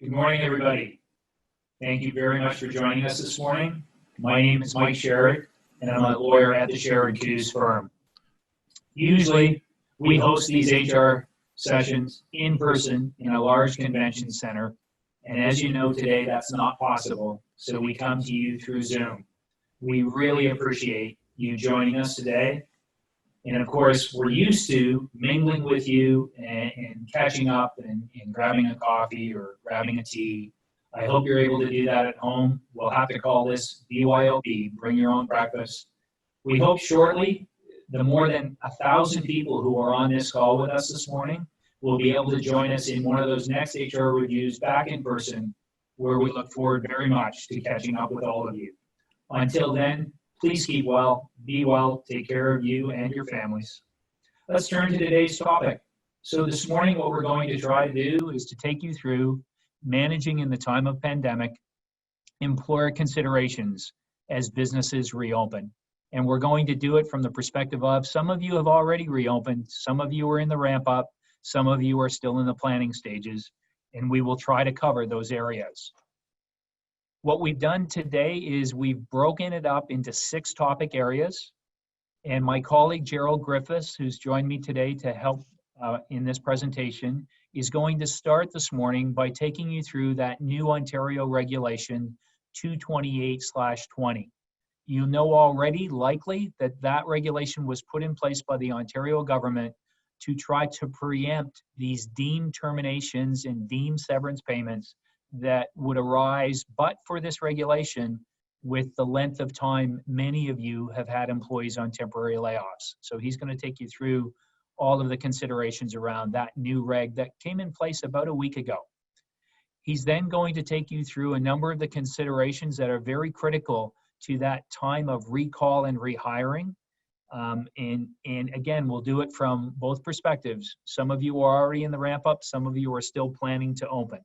Good morning, everybody. Thank you very much for joining us this morning. My name is Mike Sherrick, and I'm a lawyer at the Sherrick Coos firm. Usually, we host these HR sessions in person in a large convention center, and as you know today, that's not possible, so we come to you through Zoom. We really appreciate you joining us today. And of course, we're used to mingling with you and catching up and grabbing a coffee or grabbing a tea. I hope you're able to do that at home. We'll have to call this BYOB, bring your own breakfast. We hope shortly the more than 1,000 people who are on this call with us this morning will be able to join us in one of those next HR reviews back in person, where we look forward very much to catching up with all of you. Until then, please keep well, be well, take care of you and your families. Let's turn to today's topic. So this morning, what we're going to try to do is to take you through managing in the time of pandemic, employer considerations as businesses reopen. And we're going to do it from the perspective of some of you have already reopened, some of you are in the ramp up, some of you are still in the planning stages, and we will try to cover those areas. What we've done today is we've broken it up into 6 topic areas, and my colleague Gerald Griffiths, who's joined me today to help in this presentation, is going to start this morning by taking you through that new Ontario regulation 228/20. You know already, likely, that that regulation was put in place by the Ontario government to try to preempt these deemed terminations and deemed severance payments that would arise, but for this regulation, with the length of time many of you have had employees on temporary layoffs. So he's going to take you through all of the considerations around that new reg that came in place about a week ago. He's then going to take you through a number of the considerations that are very critical to that time of recall and rehiring. And again, we'll do it from both perspectives. Some of you are already in the ramp up, some of you are still planning to open.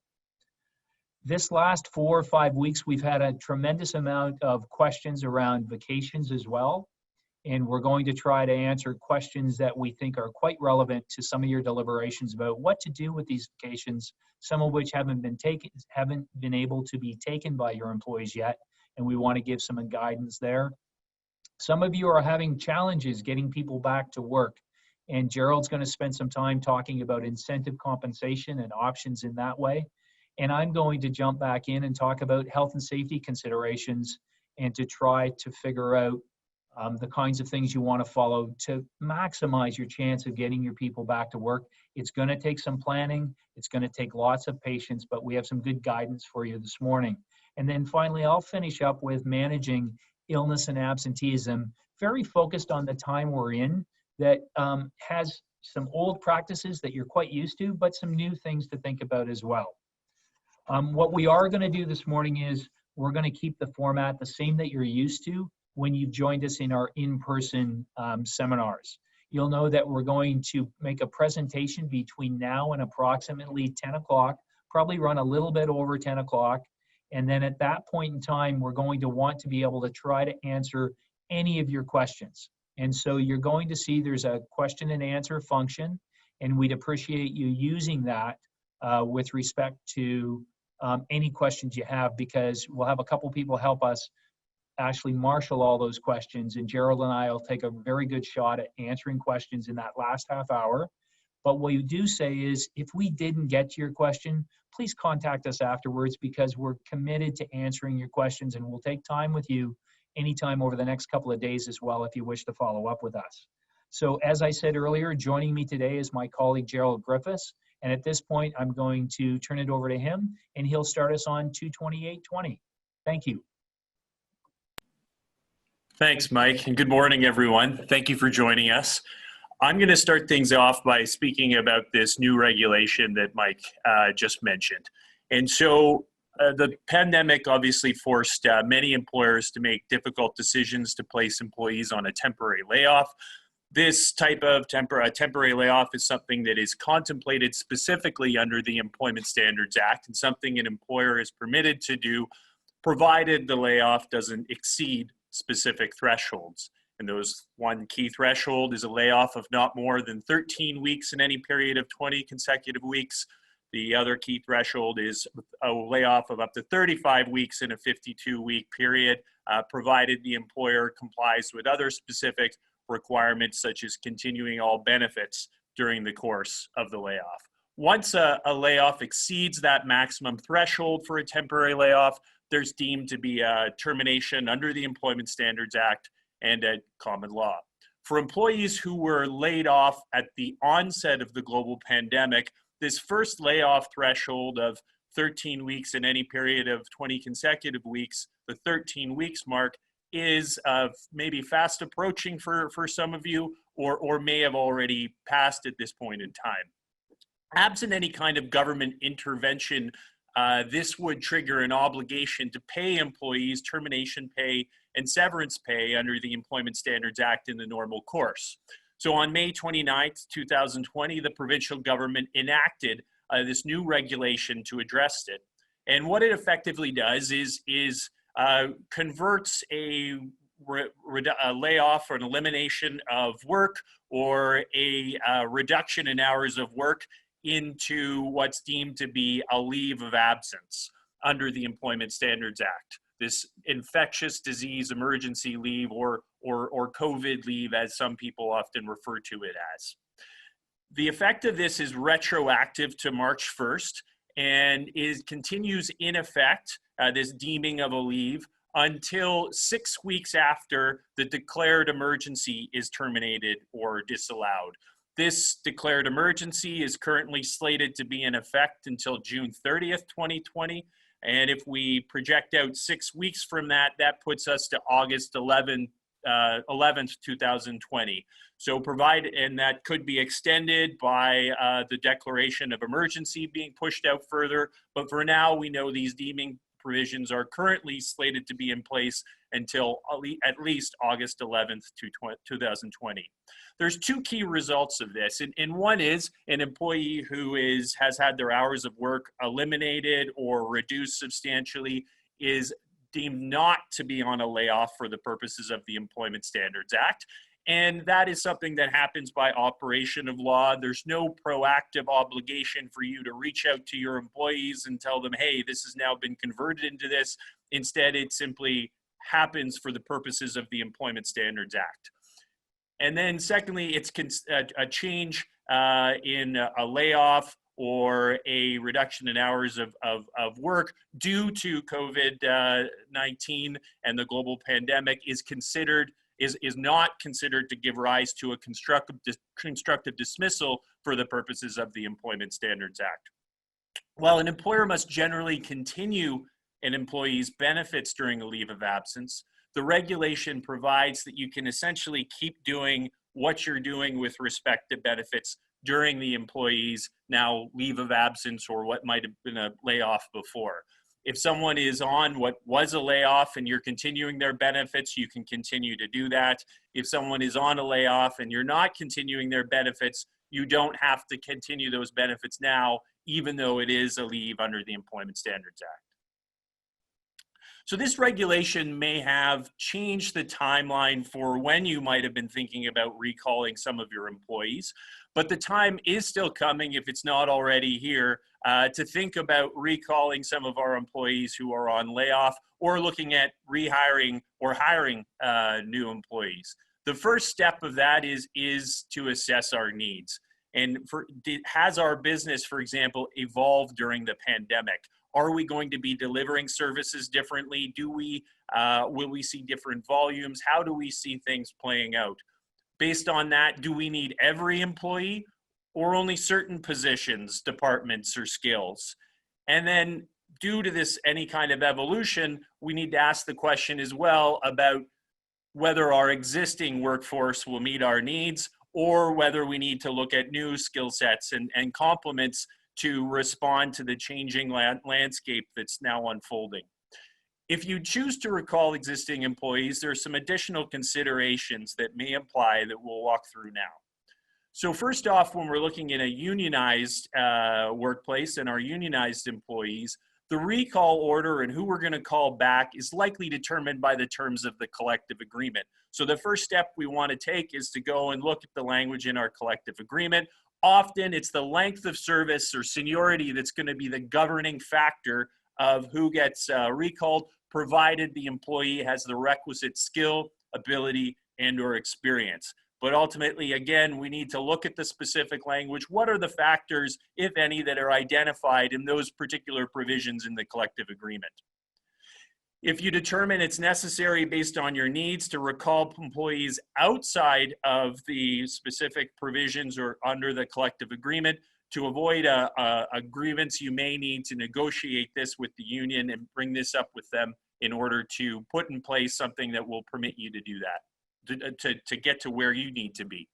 This last 4 or 5 weeks, we've had a tremendous amount of questions around vacations as well. And we're going to try to answer questions that we think are quite relevant to some of your deliberations about what to do with these vacations, some of which haven't been able to be taken by your employees yet. And we want to give some guidance there. Some of you are having challenges getting people back to work. And Gerald's going to spend some time talking about incentive compensation and options in that way. And I'm going to jump back in and talk about health and safety considerations and to try to figure out the kinds of things you want to follow to maximize your chance of getting your people back to work. It's going to take some planning. It's going to take lots of patience, but we have some good guidance for you this morning. And then finally, I'll finish up with managing illness and absenteeism, very focused on the time we're in that has some old practices that you're quite used to, but some new things to think about as well. What we are going to do this morning is we're going to keep the format the same that you're used to when you've joined us in our in-person seminars. You'll know that we're going to make a presentation between now and approximately 10 o'clock, probably run a little bit over 10 o'clock. And then at that point in time, we're going to want to be able to try to answer any of your questions. And so you're going to see there's a question and answer function, and we'd appreciate you using that with respect to any questions you have, because we'll have a couple people help us actually marshal all those questions, and Gerald and I will take a very good shot at answering questions in that last half hour. But what you do say is, if we didn't get to your question, please contact us afterwards, because we're committed to answering your questions, and we'll take time with you anytime over the next couple of days as well if you wish to follow up with us. So as I said earlier, joining me today is my colleague Gerald Griffiths. And at this point, I'm going to turn it over to him, and he'll start us on 228/20. Thank you. Thanks, Mike, and good morning, everyone. Thank you for joining us. I'm going to start things off by speaking about this new regulation that Mike just mentioned. And so the pandemic obviously forced many employers to make difficult decisions to place employees on a temporary layoff. This type of temporary layoff is something that is contemplated specifically under the Employment Standards Act, and something an employer is permitted to do, provided the layoff doesn't exceed specific thresholds. And those one key threshold is a layoff of not more than 13 weeks in any period of 20 consecutive weeks. The other key threshold is a layoff of up to 35 weeks in a 52-week period, provided the employer complies with other specific requirements such as continuing all benefits during the course of the layoff. Once a layoff exceeds that maximum threshold for a temporary layoff, there's deemed to be a termination under the Employment Standards Act and at common law. For employees who were laid off at the onset of the global pandemic, this first layoff threshold of 13 weeks in any period of 20 consecutive weeks, the 13 weeks mark, is maybe fast approaching for some of you, or may have already passed at this point in time. Absent any kind of government intervention, this would trigger an obligation to pay employees termination pay and severance pay under the Employment Standards Act in the normal course. So on May 29th, 2020, the provincial government enacted this new regulation to address it. And what it effectively does is converts a layoff or an elimination of work or a reduction in hours of work into what's deemed to be a leave of absence under the Employment Standards Act. This infectious disease emergency leave or COVID leave, as some people often refer to it as. The effect of this is retroactive to March 1st and continues in effect, this deeming of a leave, until 6 weeks after the declared emergency is terminated or disallowed. This declared emergency is currently slated to be in effect until June 30th, 2020. And if we project out 6 weeks from that, that puts us to August 11th, 2020. So and that could be extended by the declaration of emergency being pushed out further. But for now, we know these deeming provisions are currently slated to be in place until at least August 11th, 2020. There's two key results of this. And one is an employee who has had their hours of work eliminated or reduced substantially is deemed not to be on a layoff for the purposes of the Employment Standards Act. And that is something that happens by operation of law. There's no proactive obligation for you to reach out to your employees and tell them, hey, this has now been converted into this. Instead, it simply happens for the purposes of the Employment Standards Act. And then secondly, it's a change in a layoff or a reduction in hours of work due to COVID-19 and the global pandemic is not considered to give rise to a constructive dismissal for the purposes of the Employment Standards Act. While an employer must generally continue an employee's benefits during a leave of absence, the regulation provides that you can essentially keep doing what you're doing with respect to benefits during the employee's now leave of absence or what might have been a layoff before. If someone is on what was a layoff and you're continuing their benefits, you can continue to do that. If someone is on a layoff and you're not continuing their benefits, you don't have to continue those benefits now, even though it is a leave under the Employment Standards Act. So this regulation may have changed the timeline for when you might have been thinking about recalling some of your employees, but the time is still coming, if it's not already here, to think about recalling some of our employees who are on layoff or looking at rehiring or hiring new employees. The first step of that is to assess our needs. And has our business, for example, evolved during the pandemic? Are we going to be delivering services differently? Will we see different volumes? How do we see things playing out? Based on that, do we need every employee or only certain positions, departments, or skills? And then due to this, any kind of evolution, we need to ask the question as well about whether our existing workforce will meet our needs or whether we need to look at new skill sets and complements to respond to the changing landscape that's now unfolding. If you choose to recall existing employees, there are some additional considerations that may apply that we'll walk through now. So first off, when we're looking at a unionized workplace and our unionized employees, the recall order and who we're going to call back is likely determined by the terms of the collective agreement. So the first step we want to take is to go and look at the language in our collective agreement. often it's the length of service or seniority that's going to be the governing factor of who gets recalled, provided the employee has the requisite skill, ability, and or experience. But ultimately, again, we need to look at the specific language. What are the factors, if any, that are identified in those particular provisions in the collective agreement? If you determine it's necessary based on your needs to recall employees outside of the specific provisions or under the collective agreement, to avoid a grievance, you may need to negotiate this with the union and bring this up with them in order to put in place something that will permit you to do that, to get to where you need to be.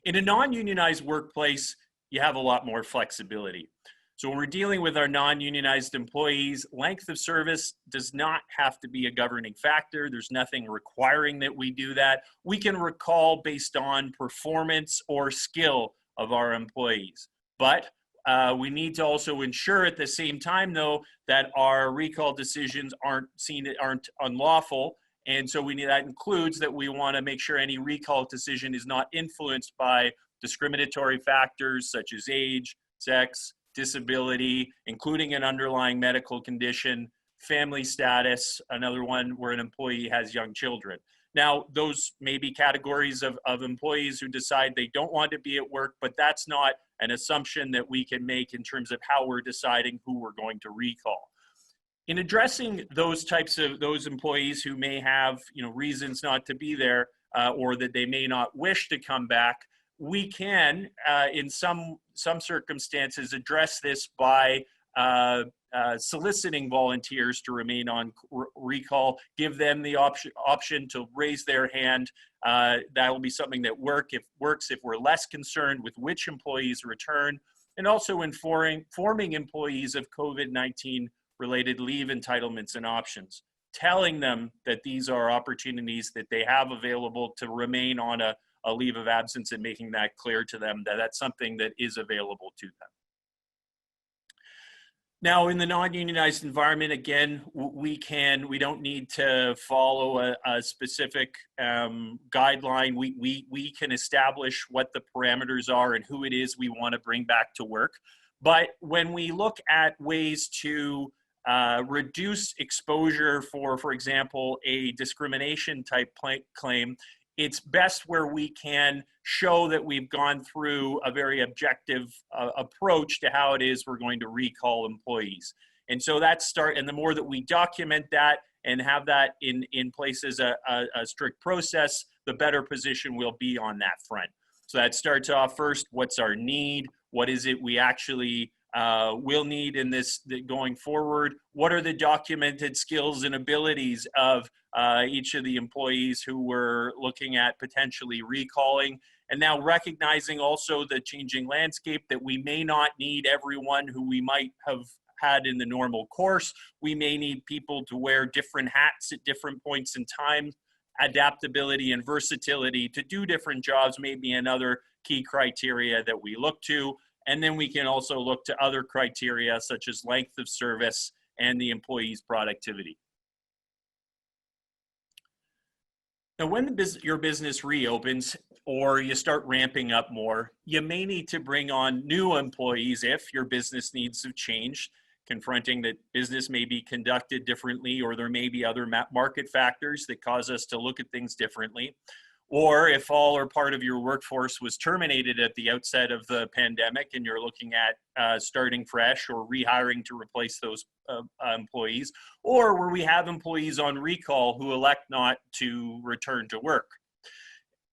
In a non-unionized workplace, you have a lot more flexibility. So when we're dealing with our non-unionized employees, length of service does not have to be a governing factor. There's nothing requiring that we do that. We can recall based on performance or skill of our employees. But we need to also ensure at the same time, though, that our recall decisions aren't unlawful. And so that includes that we want to make sure any recall decision is not influenced by discriminatory factors such as age, sex, disability, including an underlying medical condition, family status, another one where an employee has young children. Now, those may be categories of employees who decide they don't want to be at work, but that's not an assumption that we can make in terms of how we're deciding who we're going to recall. In addressing those employees who may have reasons not to be there or that they may not wish to come back, we can, in some circumstances, address this by soliciting volunteers to remain on recall, give them the option to raise their hand. That will be something that works if we're less concerned with which employees return, and also informing employees of COVID-19 related leave entitlements and options, telling them that these are opportunities that they have available to remain on a leave of absence, and making that clear to them that that's something that is available to them. Now, in the non-unionized environment, again, we don't need to follow a specific guideline. We can establish what the parameters are and who it is we want to bring back to work. But when we look at ways to reduce exposure for example, a discrimination type claim, it's best where we can show that we've gone through a very objective approach to how it is we're going to recall employees. And so and the more that we document that and have that in place as a strict process, the better position we'll be on that front. So that starts off first, what's our need? What is it we actually will need in this going forward? What are the documented skills and abilities of each of the employees who we're looking at potentially recalling? And now recognizing also the changing landscape, that we may not need everyone who we might have had in the normal course. We may need people to wear different hats at different points in time. Adaptability and versatility to do different jobs may be another key criteria that we look to. And then we can also look to other criteria such as length of service and the employee's productivity. Now, when your business reopens or you start ramping up more, you may need to bring on new employees if your business needs have changed, confronting that business may be conducted differently, or there may be other market factors that cause us to look at things differently. Or if all or part of your workforce was terminated at the outset of the pandemic and you're looking at starting fresh or rehiring to replace those employees, or where we have employees on recall who elect not to return to work.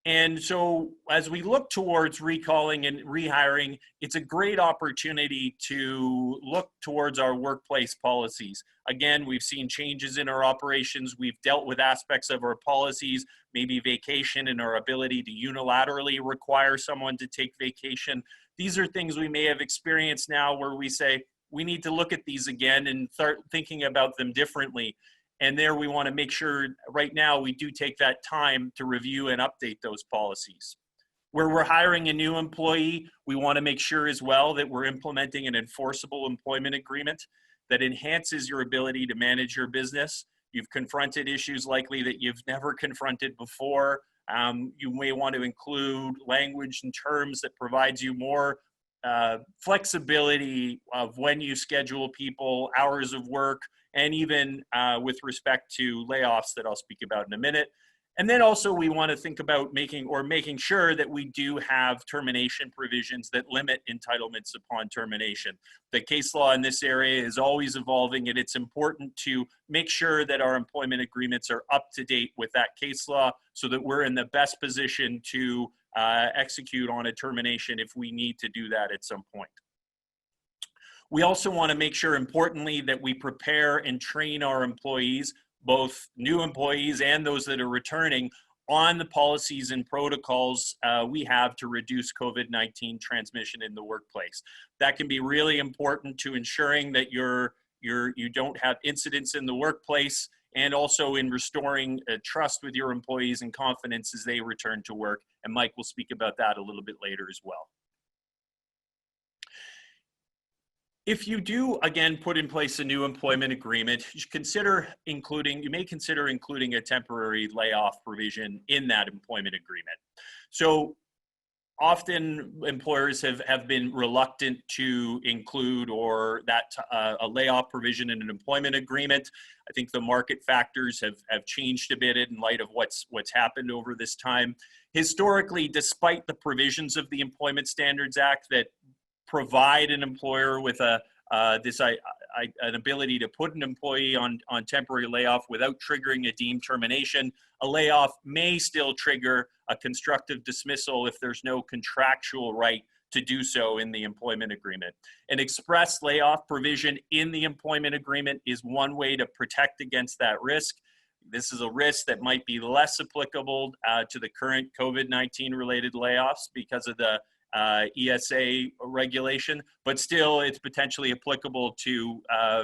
And so as we look towards recalling and rehiring, it's a great opportunity to look towards our workplace policies. Again, we've seen changes in our operations. We've dealt with aspects of our policies, maybe vacation and our ability to unilaterally require someone to take vacation. These are things we may have experienced now where we say, we need to look at these again and start thinking about them differently. And there we want to make sure right now we do take that time to review and update those policies. Where we're hiring a new employee, we want to make sure as well that we're implementing an enforceable employment agreement that enhances your ability to manage your business. You've confronted issues likely that you've never confronted before. You may want to include language and terms that provides you more flexibility of when you schedule people, hours of work, and even with respect to layoffs that I'll speak about in a minute. And then also we want to think about making sure that we do have termination provisions that limit entitlements upon termination. The case law in this area is always evolving, and it's important to make sure that our employment agreements are up to date with that case law so that we're in the best position to execute on a termination if we need to do that at some point. We also want to make sure, importantly, that we prepare and train our employees, both new employees and those that are returning, on the policies and protocols we have to reduce COVID-19 transmission in the workplace. That can be really important to ensuring that you don't have incidents in the workplace, and also in restoring trust with your employees and confidence as they return to work. And Mike will speak about that a little bit later as well. If you do, again, put in place a new employment agreement, you may consider including a temporary layoff provision in that employment agreement. So often employers have been reluctant to include a layoff provision in an employment agreement. I think the market factors have changed a bit in light of what's happened over this time. Historically, despite the provisions of the Employment Standards Act that provide an employer with an ability to put an employee on temporary layoff without triggering a deemed termination, a layoff may still trigger a constructive dismissal if there's no contractual right to do so in the employment agreement. An express layoff provision in the employment agreement is one way to protect against that risk. This is a risk that might be less applicable to the current COVID-19 related layoffs because of the ESA regulation, but still it's potentially applicable to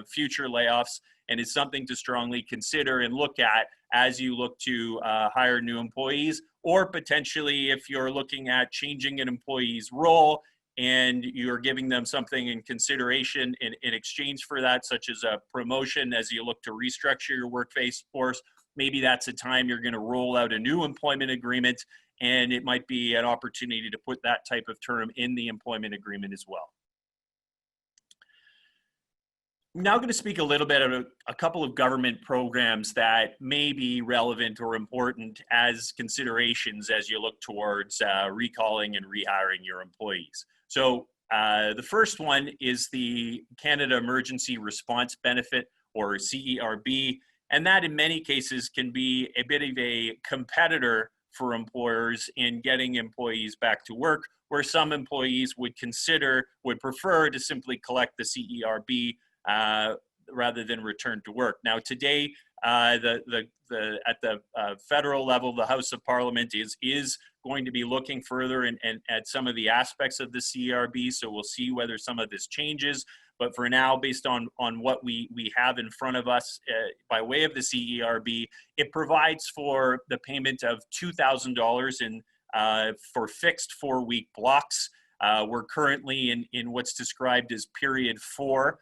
future layoffs, and is something to strongly consider and look at as you look to hire new employees, or potentially if you're looking at changing an employee's role and you're giving them something in consideration in exchange for that, such as a promotion as you look to restructure your workforce. Maybe that's a time you're going to roll out a new employment agreement, and it might be an opportunity to put that type of term in the employment agreement as well. I'm now going to speak a little bit about a couple of government programs that may be relevant or important as considerations as you look towards recalling and rehiring your employees. So the first one is the Canada Emergency Response Benefit, or CERB, and that in many cases can be a bit of a competitor for employers in getting employees back to work, where some employees would prefer to simply collect the CERB rather than return to work. Now today, at the federal level, the House of Parliament is going to be looking further and at some of the aspects of the CERB, so we'll see whether some of this changes. But for now, based on what we have in front of us by way of the CERB, it provides for the payment of $2,000 for fixed 4-week blocks. We're currently in what's described as period 4,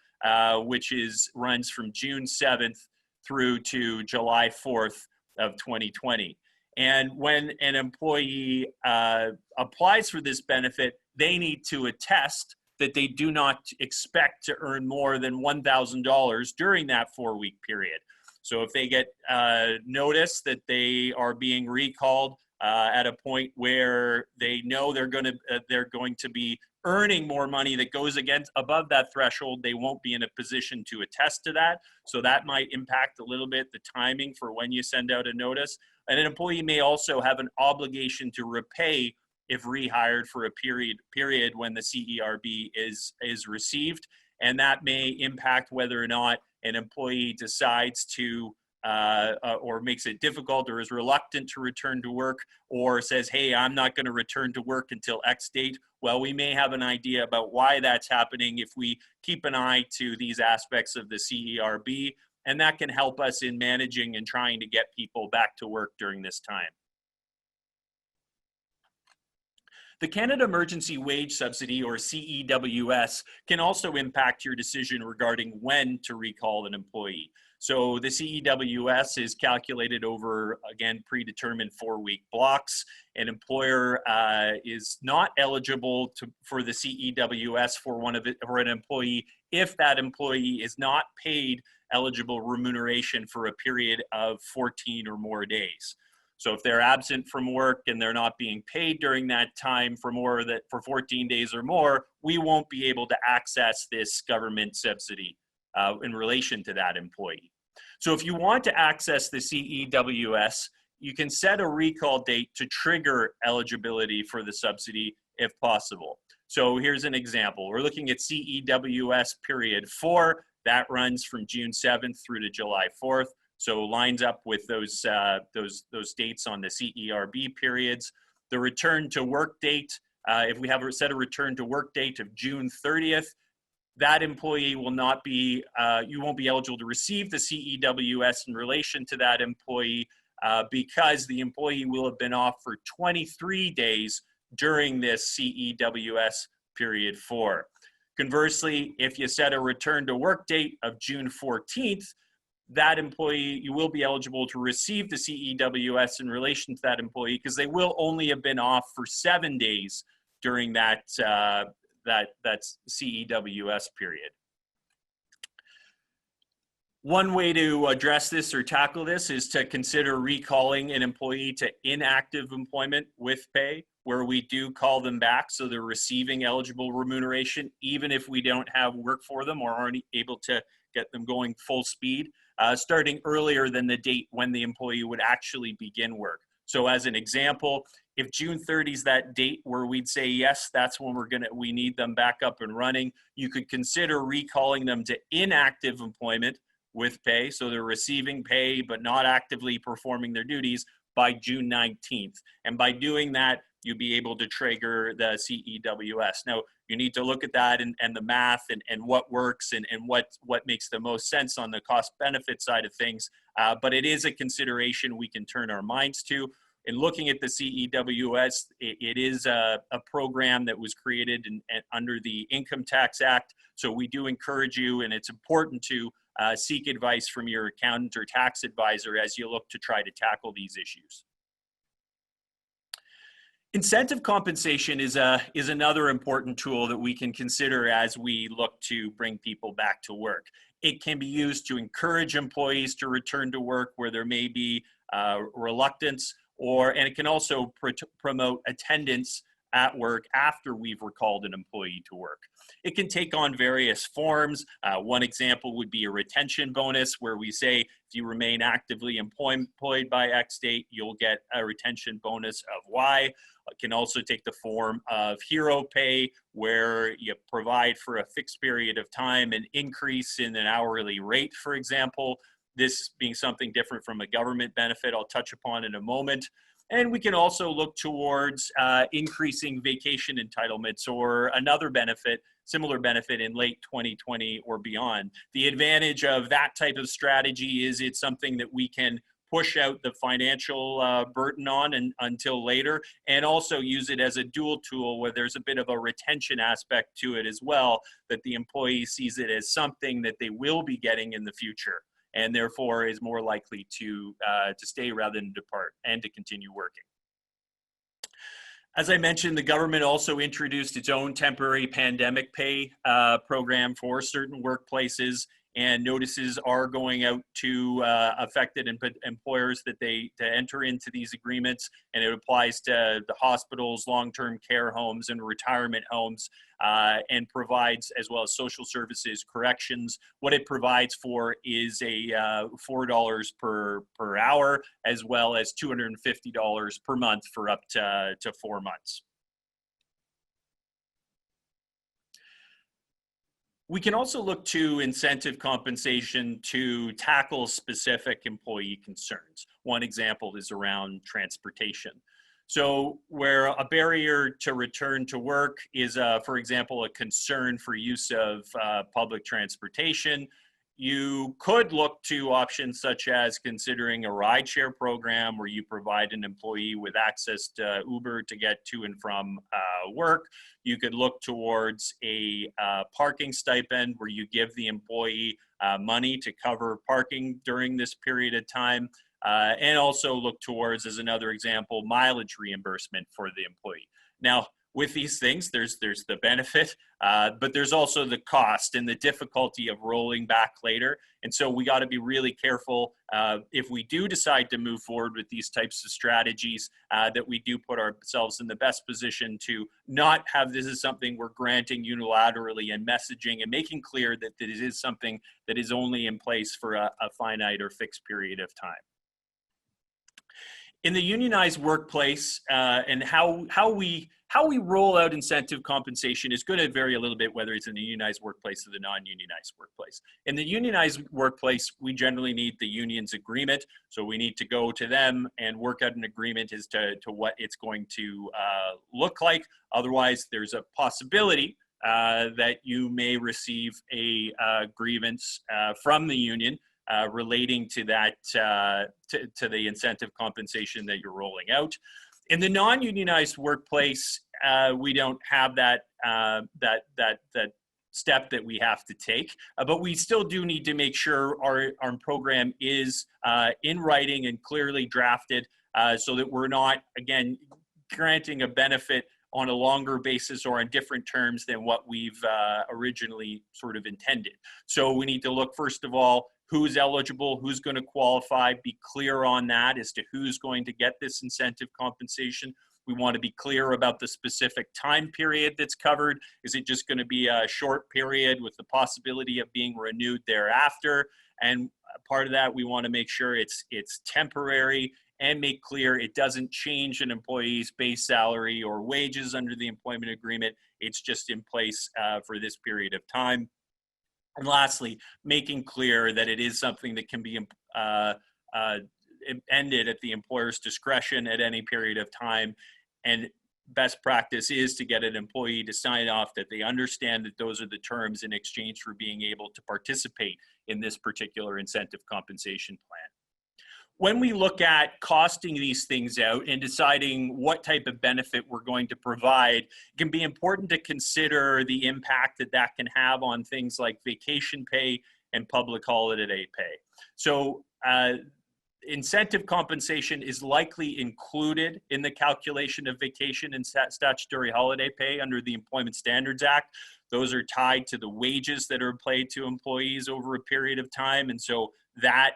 which runs from June 7th through to July 4th of 2020. And when an employee applies for this benefit, they need to attest that they do not expect to earn more than $1,000 during that 4-week period. So if they get notice that they are being recalled at a point where they know they're going to be earning more money that goes above that threshold, they won't be in a position to attest to that. So that might impact a little bit the timing for when you send out a notice. And an employee may also have an obligation to repay if rehired for a period when the CERB is received, and that may impact whether or not an employee decides to or makes it difficult or is reluctant to return to work, or says, hey, I'm not going to return to work until X date. Well, we may have an idea about why that's happening if we keep an eye to these aspects of the CERB, and that can help us in managing and trying to get people back to work during this time. The Canada Emergency Wage Subsidy, or CEWS, can also impact your decision regarding when to recall an employee. So the CEWS is calculated over, again, predetermined 4-week blocks. An employer is not eligible for the CEWS for an employee if that employee is not paid eligible remuneration for a period of 14 or more days. So if they're absent from work and they're not being paid during that time for 14 days or more, we won't be able to access this government subsidy in relation to that employee. So if you want to access the CEWS, you can set a recall date to trigger eligibility for the subsidy if possible. So here's an example. We're looking at CEWS period 4. That runs from June 7th through to July 4th. So lines up with those dates on the CERB periods. The return to work date, if we have set a return to work date of June 30th, that employee will not be, you won't be eligible to receive the CEWS in relation to that employee because the employee will have been off for 23 days during this CEWS period 4. Conversely, if you set a return to work date of June 14th, that employee, you will be eligible to receive the CEWS in relation to that employee because they will only have been off for 7 days during that CEWS period. One way to address this or tackle this is to consider recalling an employee to inactive employment with pay, where we do call them back so they're receiving eligible remuneration, even if we don't have work for them or aren't able to get them going full speed, starting earlier than the date when the employee would actually begin work. So as an example, if June 30 is that date where we'd say, yes, that's when we need them back up and running, you could consider recalling them to inactive employment with pay. So they're receiving pay, but not actively performing their duties by June 19th. And by doing that, you'll be able to trigger the CEWS. Now, you need to look at that and the math and what works and what makes the most sense on the cost benefit side of things. But it is a consideration we can turn our minds to. In looking at the CEWS, it is a program that was created under the Income Tax Act. So we do encourage you, and it's important to seek advice from your accountant or tax advisor as you look to try to tackle these issues. Incentive compensation is another important tool that we can consider as we look to bring people back to work. It can be used to encourage employees to return to work where there may be reluctance, and it can also promote attendance at work after we've recalled an employee to work. It can take on various forms. One example would be a retention bonus, where we say if you remain actively employed by X date, you'll get a retention bonus of Y. It can also take the form of hero pay, where you provide for a fixed period of time an increase in an hourly rate, for example. This being something different from a government benefit I'll touch upon in a moment. And we can also look towards increasing vacation entitlements or another benefit, similar benefit in late 2020 or beyond. The advantage of that type of strategy is it's something that we can push out the financial burden on until later, and also use it as a dual tool where there's a bit of a retention aspect to it as well, that the employee sees it as something that they will be getting in the future, and therefore is more likely to stay rather than depart and to continue working. As I mentioned, the government also introduced its own temporary pandemic pay program for certain workplaces, and notices are going out to affected employers that to enter into these agreements, and it applies to the hospitals, long-term care homes, and retirement homes, and provides, as well as social services, corrections. What it provides for is a $4 per hour, as well as $250 per month for up to 4 months. We can also look to incentive compensation to tackle specific employee concerns. One example is around transportation. So where a barrier to return to work is, for example, a concern for use of public transportation, You could look to options such as considering a rideshare program where you provide an employee with access to Uber to get to and from work. You could look towards a parking stipend where you give the employee money to cover parking during this period of time. And also look towards, as another example, mileage reimbursement for the employee. Now, with these things, there's the benefit, but there's also the cost and the difficulty of rolling back later. And so we got to be really careful if we do decide to move forward with these types of strategies, that we do put ourselves in the best position to not have this is something we're granting unilaterally and messaging and making clear that it is something that is only in place for a finite or fixed period of time. In the unionized workplace, and how we roll out incentive compensation is going to vary a little bit whether it's in the unionized workplace or the non-unionized workplace. In the unionized workplace, we generally need the union's agreement. So we need to go to them and work out an agreement as to what it's going to look like. Otherwise, there's a possibility that you may receive a grievance from the union relating to that, to the incentive compensation that you're rolling out. In the non-unionized workplace, we don't have that step that we have to take, but we still do need to make sure our program is in writing and clearly drafted, so that we're not, again, granting a benefit on a longer basis or on different terms than what we've originally sort of intended. So we need to look, first of all, who's eligible, who's going to qualify, be clear on that as to who's going to get this incentive compensation. We want to be clear about the specific time period that's covered. Is it just going to be a short period with the possibility of being renewed thereafter? And part of that, we want to make sure it's temporary and make clear it doesn't change an employee's base salary or wages under the employment agreement. It's just in place for this period of time. And lastly, making clear that it is something that can be ended at the employer's discretion at any period of time. And best practice is to get an employee to sign off that they understand that those are the terms in exchange for being able to participate in this particular incentive compensation plan. When we look at costing these things out and deciding what type of benefit we're going to provide, it can be important to consider the impact that that can have on things like vacation pay and public holiday pay. So incentive compensation is likely included in the calculation of vacation and statutory holiday pay under the Employment Standards Act. Those are tied to the wages that are paid to employees over a period of time. And so that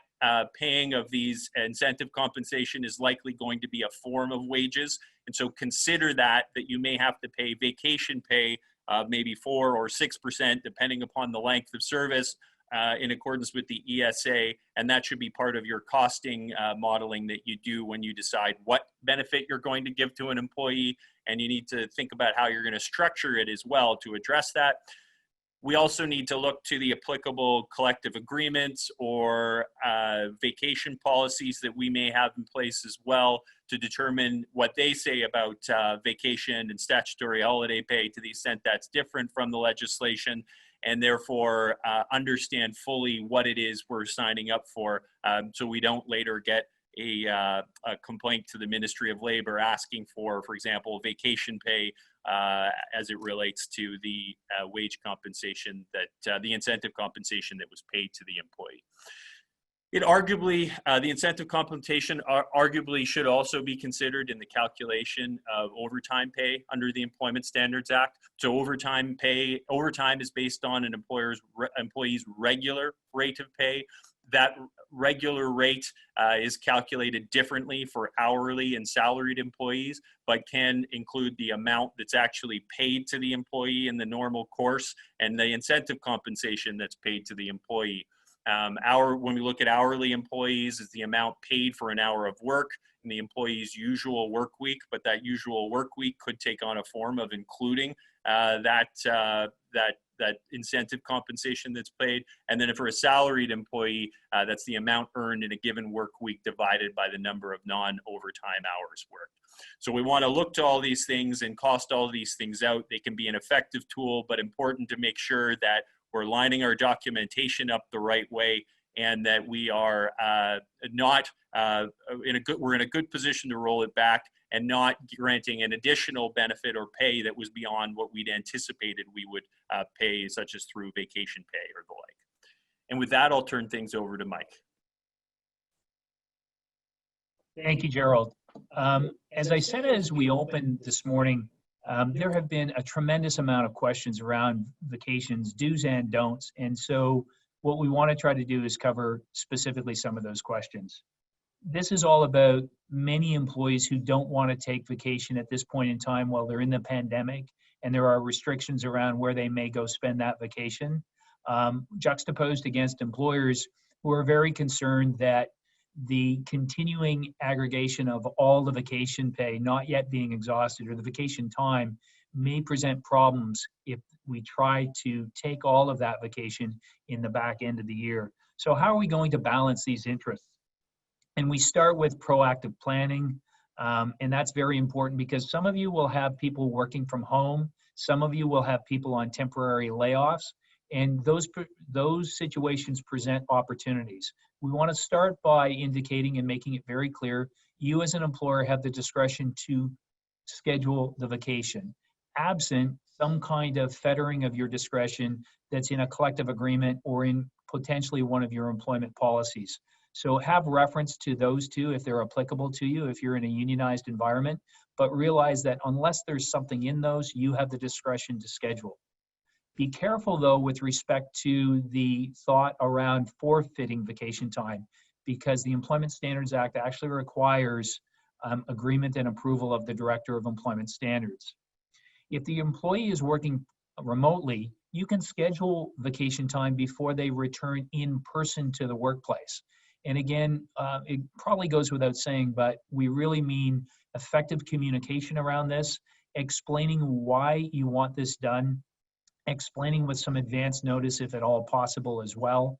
paying of these incentive compensation is likely going to be a form of wages. And so consider that you may have to pay vacation pay, maybe 4 or 6%, depending upon the length of service, in accordance with the ESA. And that should be part of your costing modeling that you do when you decide what benefit you're going to give to an employee. And you need to think about how you're going to structure it as well to address that. We also need to look to the applicable collective agreements or vacation policies that we may have in place as well to determine what they say about vacation and statutory holiday pay to the extent that's different from the legislation, and therefore understand fully what it is we're signing up for, so we don't later get a complaint to the Ministry of Labor asking for example, vacation pay as it relates to the wage compensation that the incentive compensation that was paid to the employee. It arguably, the incentive compensation arguably should also be considered in the calculation of overtime pay under the Employment Standards Act. So overtime is based on an employee's regular rate of pay. That regular rate is calculated differently for hourly and salaried employees, but can include the amount that's actually paid to the employee in the normal course and the incentive compensation that's paid to the employee. When we look at hourly employees, is the amount paid for an hour of work in the employee's usual work week, but that usual work week could take on a form of including that incentive compensation that's paid. And then for a salaried employee, that's the amount earned in a given work week divided by the number of non-overtime hours worked. So we want to look to all these things and cost all these things out. They can be an effective tool, but important to make sure that we're lining our documentation up the right way, and that we are not we're in a good position to roll it back and not granting an additional benefit or pay that was beyond what we'd anticipated we would pay, such as through vacation pay or the like. And with that, I'll turn things over to Mike. Thank you, Gerald. As I said as we opened this morning, there have been a tremendous amount of questions around vacations, do's and don'ts. And so what we want to try to do is cover specifically some of those questions. This is all about many employees who don't want to take vacation at this point in time while they're in the pandemic, and there are restrictions around where they may go spend that vacation, juxtaposed against employers who are very concerned that the continuing aggregation of all the vacation pay not yet being exhausted, or the vacation time, may present problems if we try to take all of that vacation in the back end of the year. So how are we going to balance these interests? And we start with proactive planning, and that's very important because some of you will have people working from home, some of you will have people on temporary layoffs, and those situations present opportunities. We want to start by indicating and making it very clear, you as an employer have the discretion to schedule the vacation, absent some kind of fettering of your discretion that's in a collective agreement or in potentially one of your employment policies. So have reference to those two if they're applicable to you, if you're in a unionized environment, but realize that unless there's something in those, you have the discretion to schedule. Be careful though with respect to the thought around forfeiting vacation time, because the Employment Standards Act actually requires agreement and approval of the Director of Employment Standards. If the employee is working remotely, you can schedule vacation time before they return in person to the workplace. And again, it probably goes without saying, but we really mean effective communication around this, explaining why you want this done, explaining with some advance notice if at all possible as well,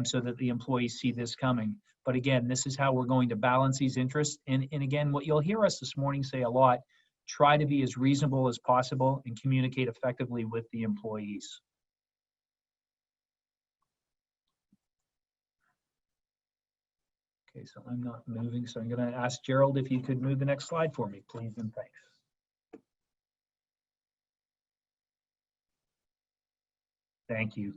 so that the employees see this coming. But again, this is how we're going to balance these interests. And again, what you'll hear us this morning say a lot, try to be as reasonable as possible and communicate effectively with the employees. Okay, so I'm not moving, so I'm going to ask Gerald if you could move the next slide for me, please, and thanks. Thank you.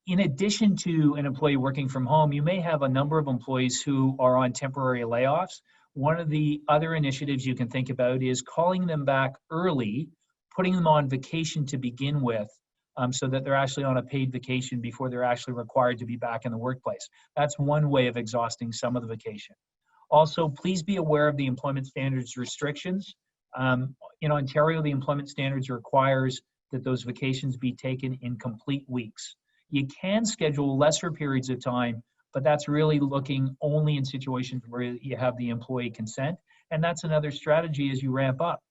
In addition to an employee working from home, you may have a number of employees who are on temporary layoffs. One of the other initiatives you can think about is calling them back early, putting them on vacation to begin with, so that they're actually on a paid vacation before they're actually required to be back in the workplace. That's one way of exhausting some of the vacation. Also, please be aware of the employment standards restrictions. In Ontario, the employment standards requires that those vacations be taken in complete weeks. You can schedule lesser periods of time, but that's really looking only in situations where you have the employee consent. And that's another strategy as you ramp up.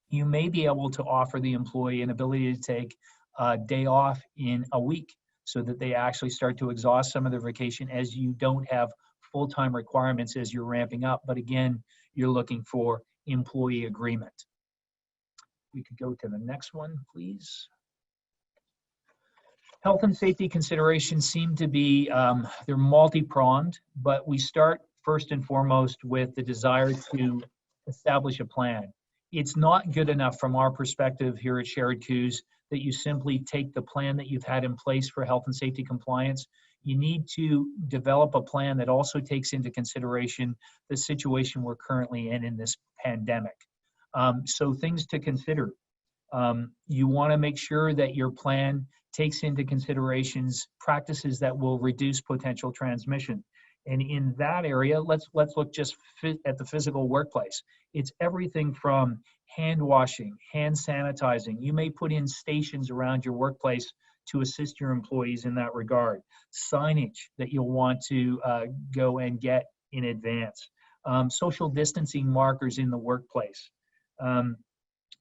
You may be able to offer the employee an ability to take a day off in a week so that they actually start to exhaust some of their vacation as you don't have full-time requirements as you're ramping up. But again, you're looking for employee agreement. We could go to the next one, please. Health and safety considerations seem to be, they're multi-pronged, but we start first and foremost with the desire to establish a plan. It's not good enough from our perspective here at Shared Coos that you simply take the plan that you've had in place for health and safety compliance. You need to develop a plan that also takes into consideration the situation we're currently in this pandemic. So things to consider. You want to make sure that your plan takes into considerations practices that will reduce potential transmission. And in that area, let's look just at the physical workplace. It's everything from hand washing, hand sanitizing. You may put in stations around your workplace to assist your employees in that regard. Signage that you'll want to go and get in advance. Social distancing markers in the workplace.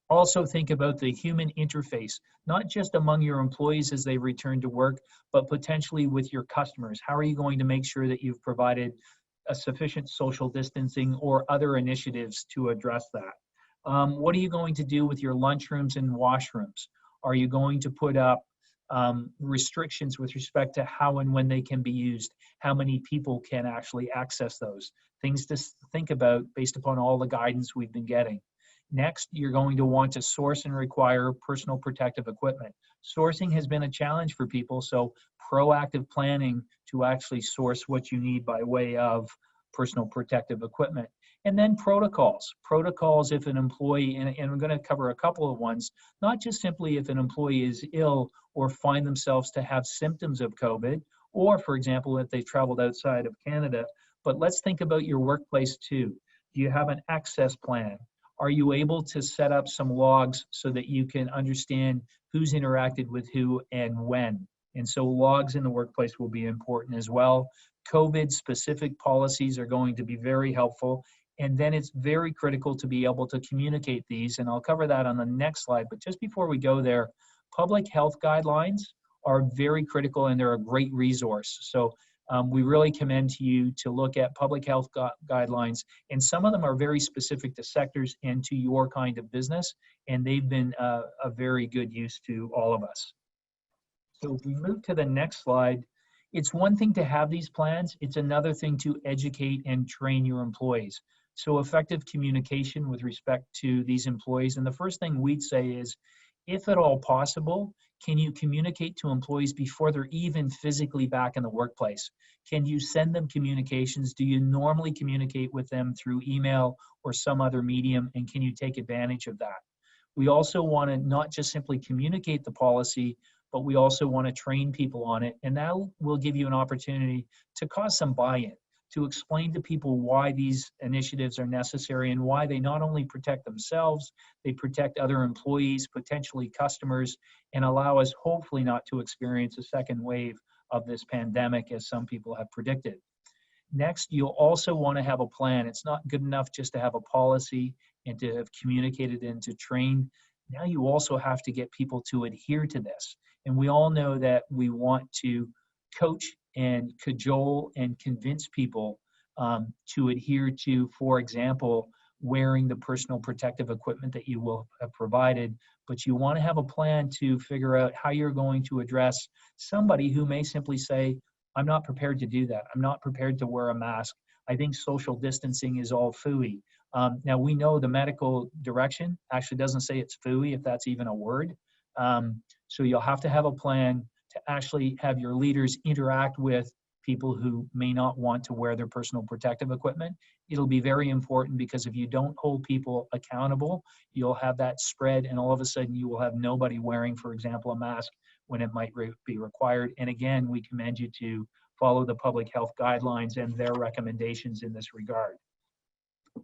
Also think about the human interface, not just among your employees as they return to work, but potentially with your customers. How are you going to make sure that you've provided a sufficient social distancing or other initiatives to address that? What are you going to do with your lunchrooms and washrooms? Are you going to put up restrictions with respect to how and when they can be used? How many people can actually access those? Things to think about based upon all the guidance we've been getting. Next, you're going to want to source and require personal protective equipment. Sourcing has been a challenge for people, so proactive planning to actually source what you need by way of personal protective equipment. And then protocols. Protocols if an employee, and I'm going to cover a couple of ones, not just simply if an employee is ill or find themselves to have symptoms of COVID, or for example, if they've traveled outside of Canada, but let's think about your workplace too. Do you have an access plan? Are you able to set up some logs so that you can understand who's interacted with who and when? And so logs in the workplace will be important as well. COVID-specific policies are going to be very helpful. And then it's very critical to be able to communicate these, and I'll cover that on the next slide. But just before we go there, public health guidelines are very critical and they're a great resource. So we really commend to you to look at public health guidelines, and some of them are very specific to sectors and to your kind of business, and they've been a very good use to all of us. So if we move to the next slide, it's one thing to have these plans, it's another thing to educate and train your employees. So effective communication with respect to these employees, and the first thing we'd say is, if at all possible, can you communicate to employees before they're even physically back in the workplace? Can you send them communications? Do you normally communicate with them through email or some other medium, and can you take advantage of that? We also want to not just simply communicate the policy, but we also want to train people on it, and that will give you an opportunity to cause some buy-in, to explain to people why these initiatives are necessary and why they not only protect themselves, they protect other employees, potentially customers, and allow us hopefully not to experience a second wave of this pandemic as some people have predicted. Next, you'll also want to have a plan. It's not good enough just to have a policy and to have communicated and to train. Now you also have to get people to adhere to this. And we all know that we want to coach and cajole and convince people to adhere to, for example, wearing the personal protective equipment that you will have provided, but you want to have a plan to figure out how you're going to address somebody who may simply say, I'm not prepared to do that. I'm not prepared to wear a mask. I think social distancing is all phooey. Now we know the medical direction actually doesn't say it's phooey, if that's even a word. So you'll have to have a plan to actually have your leaders interact with people who may not want to wear their personal protective equipment. It'll be very important, because if you don't hold people accountable, you'll have that spread, and all of a sudden you will have nobody wearing, for example, a mask when it might be required. And again, we commend you to follow the public health guidelines and their recommendations in this regard.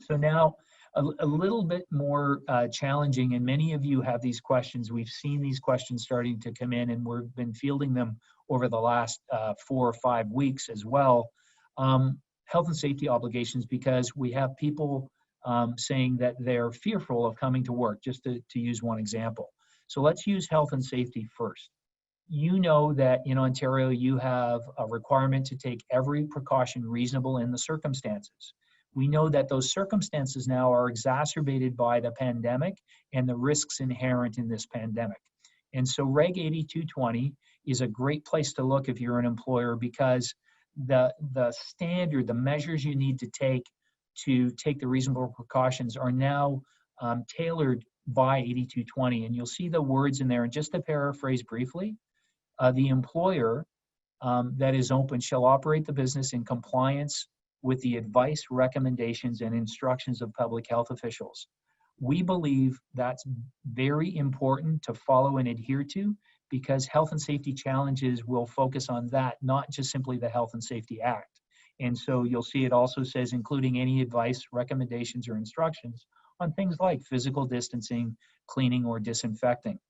So now, a little bit more challenging, and many of you have these questions. We've seen these questions starting to come in, and we've been fielding them over the last 4 or 5 weeks as well. Health and safety obligations, because we have people saying that they're fearful of coming to work, just to use one example. So let's use health and safety first. You know that in Ontario, you have a requirement to take every precaution reasonable in the circumstances. We know that those circumstances now are exacerbated by the pandemic and the risks inherent in this pandemic. And so Reg 8220 is a great place to look if you're an employer, because the standard, the measures you need to take the reasonable precautions are now tailored by 8220. And you'll see the words in there. And just to paraphrase briefly, the employer that is open shall operate the business in compliance with the advice, recommendations, and instructions of public health officials. We believe that's very important to follow and adhere to, because health and safety challenges will focus on that, not just simply the Health and Safety Act. And so you'll see it also says, including any advice, recommendations, or instructions on things like physical distancing, cleaning, or disinfecting.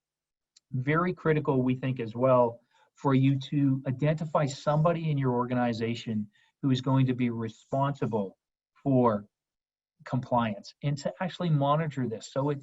Very critical, we think, as well, for you to identify somebody in your organization who is going to be responsible for compliance and to actually monitor this. So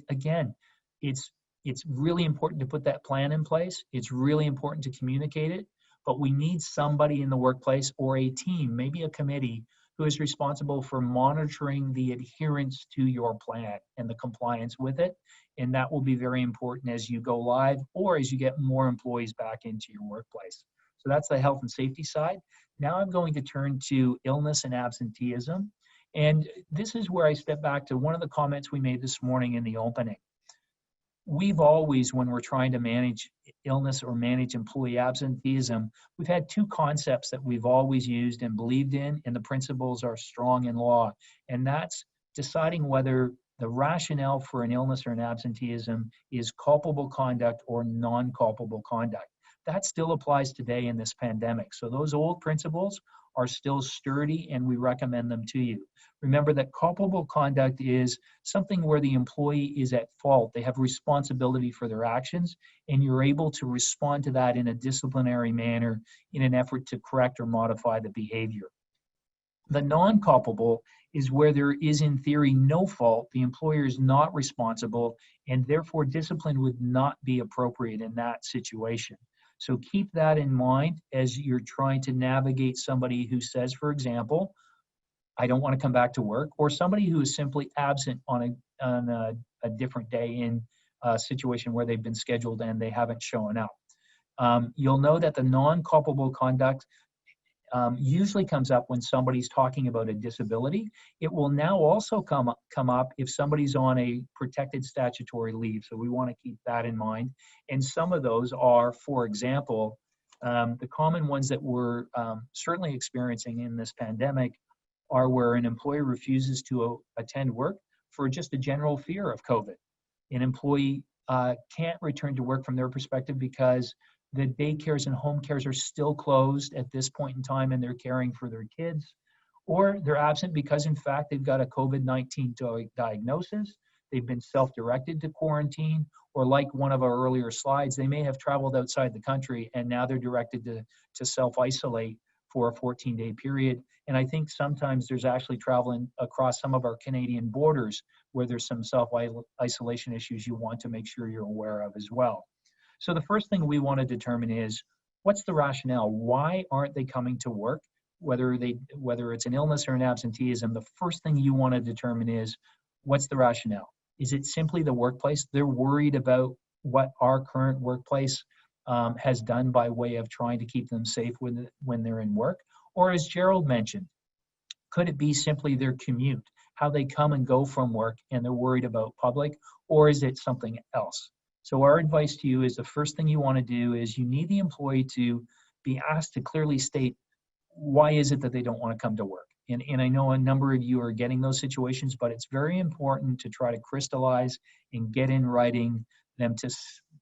it's really important to put that plan in place. It's really important to communicate it, but we need somebody in the workplace or a team, maybe a committee, who is responsible for monitoring the adherence to your plan and the compliance with it. And that will be very important as you go live or as you get more employees back into your workplace. So that's the health and safety side. Now I'm going to turn to illness and absenteeism. And this is where I step back to one of the comments we made this morning in the opening. We've always, when we're trying to manage illness or manage employee absenteeism, we've had two concepts that we've always used and believed in, and the principles are strong in law. And that's deciding whether the rationale for an illness or an absenteeism is culpable conduct or non-culpable conduct. That still applies today in this pandemic. So those old principles are still sturdy, and we recommend them to you. Remember that culpable conduct is something where the employee is at fault. They have responsibility for their actions, and you're able to respond to that in a disciplinary manner in an effort to correct or modify the behavior. The non-culpable is where there is, in theory, no fault. The employer is not responsible, and therefore discipline would not be appropriate in that situation. So keep that in mind as you're trying to navigate somebody who says, for example, I don't want to come back to work, or somebody who is simply absent on a different day in a situation where they've been scheduled and they haven't shown up. You'll know that the non-culpable conduct usually comes up when somebody's talking about a disability. It will now also come up if somebody's on a protected statutory leave. So we want to keep that in mind. And some of those are, for example, the common ones that we're certainly experiencing in this pandemic are where an employee refuses to attend work for just a general fear of COVID. An employee can't return to work from their perspective because the daycares and home cares are still closed at this point in time and they're caring for their kids, or they're absent because in fact they've got a COVID-19 diagnosis, they've been self-directed to quarantine, or like one of our earlier slides, they may have traveled outside the country and now they're directed to self-isolate for a 14-day period. And I think sometimes there's actually traveling across some of our Canadian borders where there's some self-isolation issues you want to make sure you're aware of as well. So the first thing we want to determine is, what's the rationale? Why aren't they coming to work? Whether it's an illness or an absenteeism, the first thing you want to determine is, what's the rationale? Is it simply the workplace? They're worried about what our current workplace has done by way of trying to keep them safe when they're in work? Or as Gerald mentioned, could it be simply their commute, how they come and go from work and they're worried about public? Or is it something else? So our advice to you is the first thing you want to do is you need the employee to be asked to clearly state why is it that they don't want to come to work. And I know a number of you are getting those situations, but it's very important to try to crystallize and get in writing them to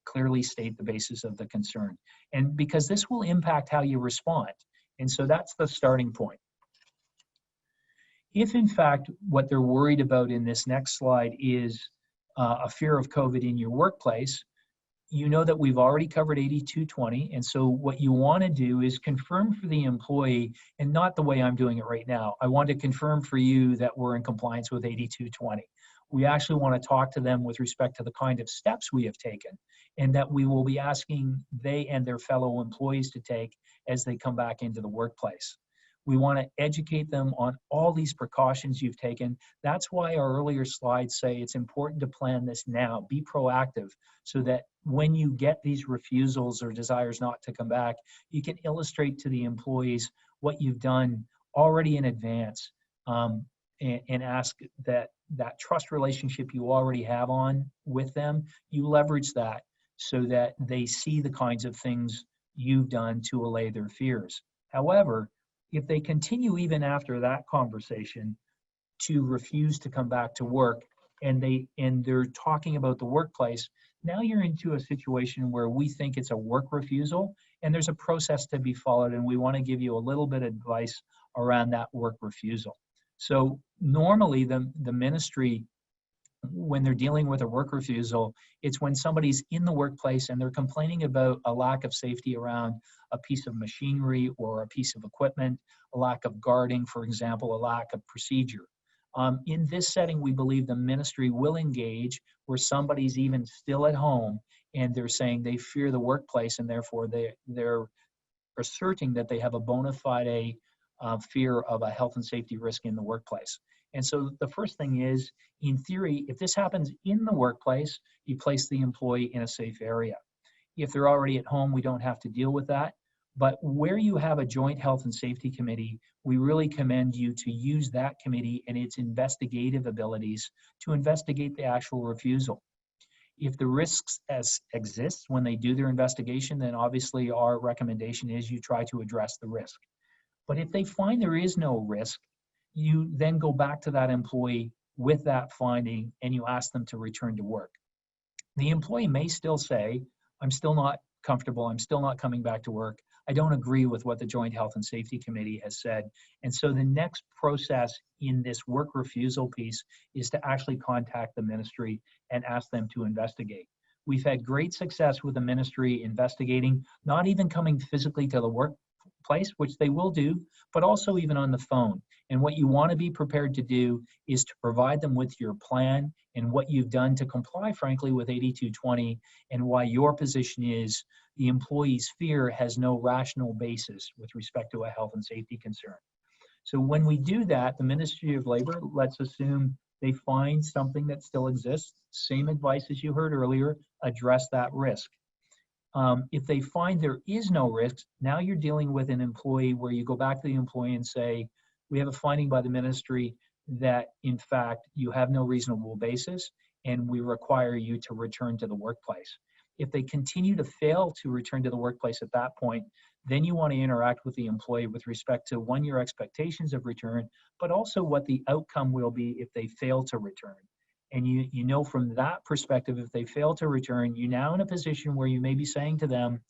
clearly state the basis of the concern. And because this will impact how you respond. And so that's the starting point. If in fact what they're worried about in this next slide is a fear of COVID in your workplace, you know that we've already covered 8220. And so what you want to do is confirm for the employee, and not the way I'm doing it right now. I want to confirm for you that we're in compliance with 8220. We actually want to talk to them with respect to the kind of steps we have taken and that we will be asking they and their fellow employees to take as they come back into the workplace. We want to educate them on all these precautions you've taken. That's why our earlier slides say it's important to plan this now, be proactive, so that when you get these refusals or desires not to come back, you can illustrate to the employees what you've done already in advance, and ask that trust relationship you already have on with them, you leverage that so that they see the kinds of things you've done to allay their fears. However, if they continue even after that conversation to refuse to come back to work and they're talking about the workplace, now you're into a situation where we think it's a work refusal and there's a process to be followed, and we want to give you a little bit of advice around that work refusal. So normally the ministry, when they're dealing with a work refusal, it's when somebody's in the workplace and they're complaining about a lack of safety around a piece of machinery or a piece of equipment, a lack of guarding, for example, a lack of procedure. In this setting, we believe the ministry will engage where somebody's even still at home and they're saying they fear the workplace and therefore they're asserting that they have a bona fide fear of a health and safety risk in the workplace. And so the first thing is, in theory, if this happens in the workplace, you place the employee in a safe area. If they're already at home, we don't have to deal with that. But where you have a joint health and safety committee, we really commend you to use that committee and its investigative abilities to investigate the actual refusal. If the risks exist when they do their investigation, then obviously our recommendation is you try to address the risk. But if they find there is no risk, you then go back to that employee with that finding and you ask them to return to work. The employee may still say, I'm still not comfortable, I'm still not coming back to work, I don't agree with what the Joint Health and Safety Committee has said. And so the next process in this work refusal piece is to actually contact the ministry and ask them to investigate. We've had great success with the ministry investigating, not even coming physically to the workplace, which they will do, but also even on the phone. And what you want to be prepared to do is to provide them with your plan and what you've done to comply, frankly, with 8220, and why your position is the employee's fear has no rational basis with respect to a health and safety concern. So when we do that, the Ministry of Labor, let's assume they find something that still exists, same advice as you heard earlier, address that risk. If they find there is no risk, now you're dealing with an employee where you go back to the employee and say, we have a finding by the ministry that in fact you have no reasonable basis and we require you to return to the workplace. If they continue to fail to return to the workplace at that point, then you want to interact with the employee with respect to, one, your expectations of return, but also what the outcome will be if they fail to return. And you know from that perspective, if they fail to return, you're now in a position where you may be saying to them,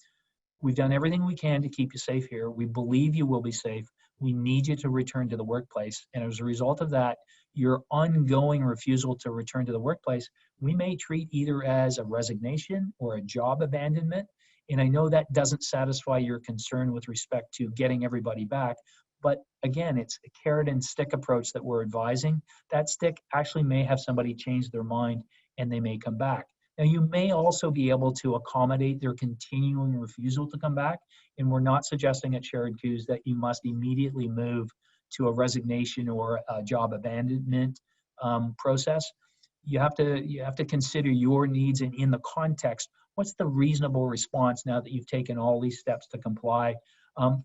we've done everything we can to keep you safe here. We believe you will be safe. We need you to return to the workplace. And as a result of that, your ongoing refusal to return to the workplace, we may treat either as a resignation or a job abandonment. And I know that doesn't satisfy your concern with respect to getting everybody back. But again, it's a carrot and stick approach that we're advising. That stick actually may have somebody change their mind and they may come back. Now, you may also be able to accommodate their continuing refusal to come back. And we're not suggesting at Shared Coos that you must immediately move to a resignation or a job abandonment process. You have to consider your needs and in the context, what's the reasonable response now that you've taken all these steps to comply?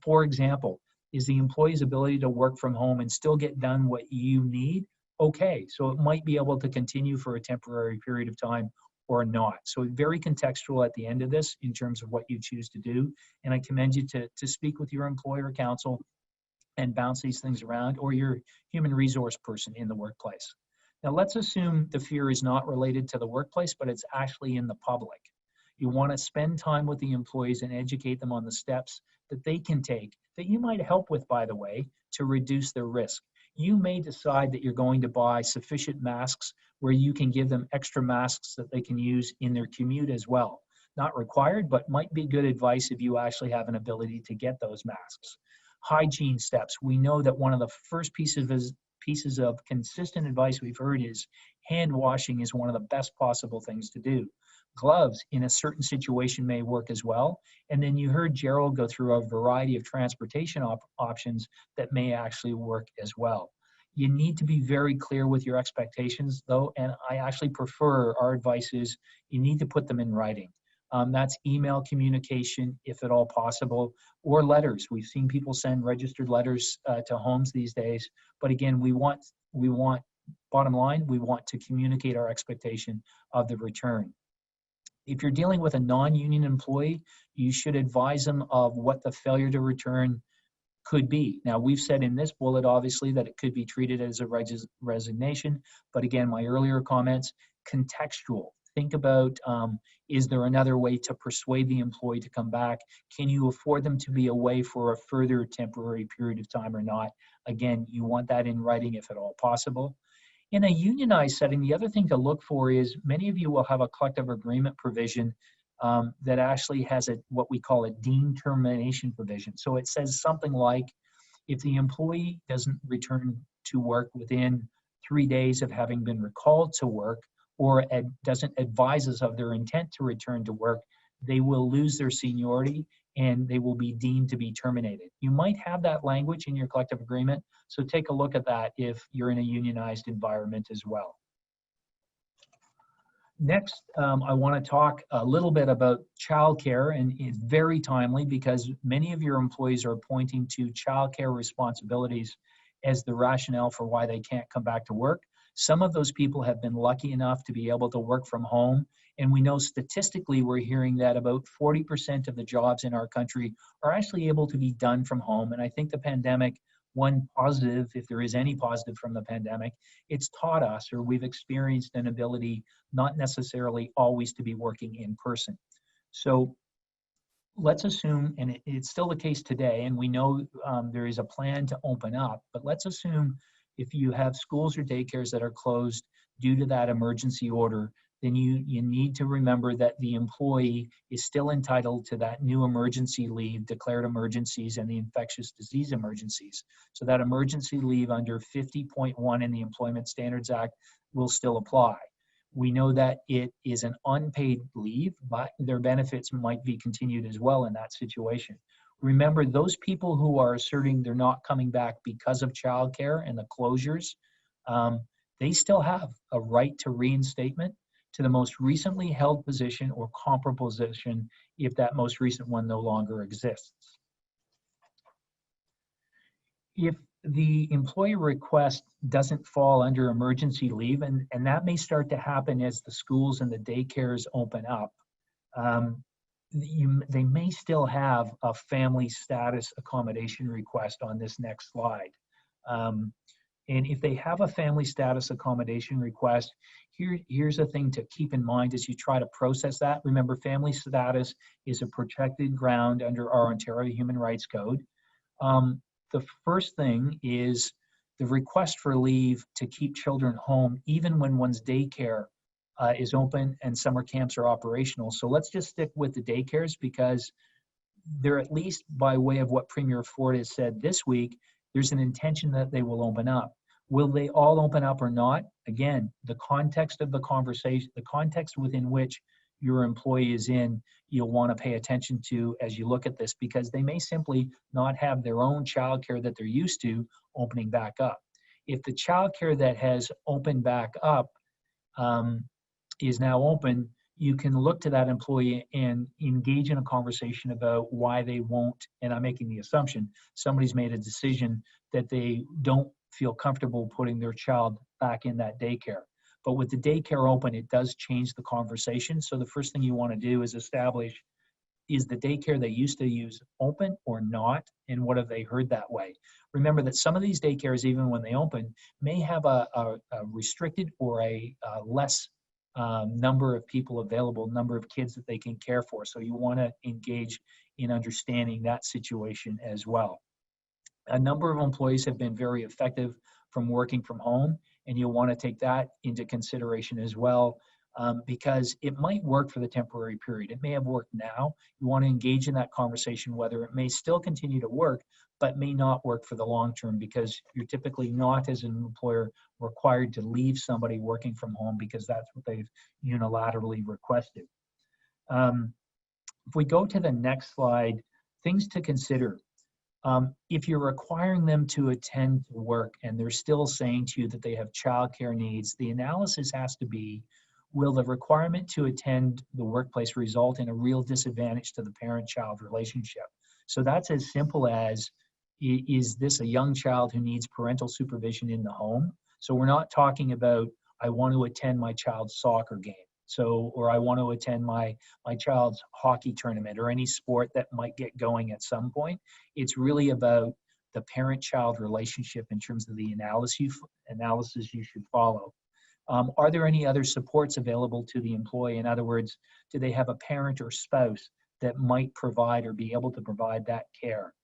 For example, is the employee's ability to work from home and still get done what you need? Okay, so it might be able to continue for a temporary period of time or not. So very contextual at the end of this in terms of what you choose to do. And I commend you to speak with your employer counsel and bounce these things around, or your human resource person in the workplace. Now let's assume the fear is not related to the workplace, but it's actually in the public. You want to spend time with the employees and educate them on the steps that they can take, that you might help with, by the way, to reduce their risk. You may decide that you're going to buy sufficient masks where you can give them extra masks that they can use in their commute as well. Not required, but might be good advice if you actually have an ability to get those masks. Hygiene steps. We know that one of the first pieces of consistent advice we've heard is hand washing is one of the best possible things to do. Gloves in a certain situation may work as well. And then you heard Gerald go through a variety of transportation options that may actually work as well. You need to be very clear with your expectations though, and I actually prefer, our advice is you need to put them in writing. That's email communication, if at all possible, or letters. We've seen people send registered letters to homes these days. But again, we want, bottom line, we want to communicate our expectation of the return. If you're dealing with a non-union employee, you should advise them of what the failure to return could be. Now, we've said in this bullet, obviously, that it could be treated as a resignation. But again, my earlier comments, contextual. Think about, is there another way to persuade the employee to come back? Can you afford them to be away for a further temporary period of time or not? Again, you want that in writing if at all possible. In a unionized setting, the other thing to look for is many of you will have a collective agreement provision that actually has what we call a deemed termination provision. So it says something like, if the employee doesn't return to work within 3 days of having been recalled to work, or doesn't advise us of their intent to return to work, they will lose their seniority and they will be deemed to be terminated. You might have that language in your collective agreement, so take a look at that if you're in a unionized environment as well. Next, I want to talk a little bit about childcare, and it's very timely because many of your employees are pointing to childcare responsibilities as the rationale for why they can't come back to work. Some of those people have been lucky enough to be able to work from home, and we know statistically we're hearing that about 40% of the jobs in our country are actually able to be done from home. And I think the pandemic, one positive, if there is any positive from the pandemic, it's taught us, or we've experienced an ability not necessarily always to be working in person. So let's assume, and it's still the case today, and we know there is a plan to open up, but let's assume if you have schools or daycares that are closed due to that emergency order, then you need to remember that the employee is still entitled to that new emergency leave, declared emergencies, and the infectious disease emergencies. So that emergency leave under 50.1 in the Employment Standards Act will still apply. We know that it is an unpaid leave, but their benefits might be continued as well in that situation. Remember, those people who are asserting they're not coming back because of childcare and the closures, they still have a right to reinstatement to the most recently held position or comparable position if that most recent one no longer exists. If the employee request doesn't fall under emergency leave, and that may start to happen as the schools and the daycares open up, they may still have a family status accommodation request on this next slide. And if they have a family status accommodation request, here's a thing to keep in mind as you try to process that. Remember, family status is a protected ground under our Ontario Human Rights Code. The first thing is the request for leave to keep children home, even when one's daycare is open and summer camps are operational. So let's just stick with the daycares because they're, at least by way of what Premier Ford has said this week, there's an intention that they will open up. Will they all open up or not? Again, the context of the conversation, the context within which your employee is in, you'll want to pay attention to as you look at this, because they may simply not have their own childcare that they're used to opening back up. If the childcare that has opened back up is now open, you can look to that employee and engage in a conversation about why they won't, and I'm making the assumption somebody's made a decision that they don't feel comfortable putting their child back in that daycare. But with the daycare open, it does change the conversation. So the first thing you want to do is establish, is the daycare they used to use open or not? And what have they heard that way? Remember that some of these daycares, even when they open, may have a restricted or a less number of people available, number of kids that they can care for. So you want to engage in understanding that situation as well. A number of employees have been very effective from working from home, and you'll want to take that into consideration as well, because it might work for the temporary period. It may have worked now. You want to engage in that conversation, whether it may still continue to work, but may not work for the long term, because you're typically not, as an employer, required to leave somebody working from home because that's what they've unilaterally requested. If we go to the next slide, things to consider. If you're requiring them to attend to work and they're still saying to you that they have childcare needs, the analysis has to be, will the requirement to attend the workplace result in a real disadvantage to the parent-child relationship? So that's as simple as, is this a young child who needs parental supervision in the home? So we're not talking about, I want to attend my child's soccer game. So, or I want to attend my child's hockey tournament or any sport that might get going at some point. It's really about the parent-child relationship in terms of the analysis you should follow. Are there any other supports available to the employee? In other words, do they have a parent or spouse that might provide or be able to provide that care?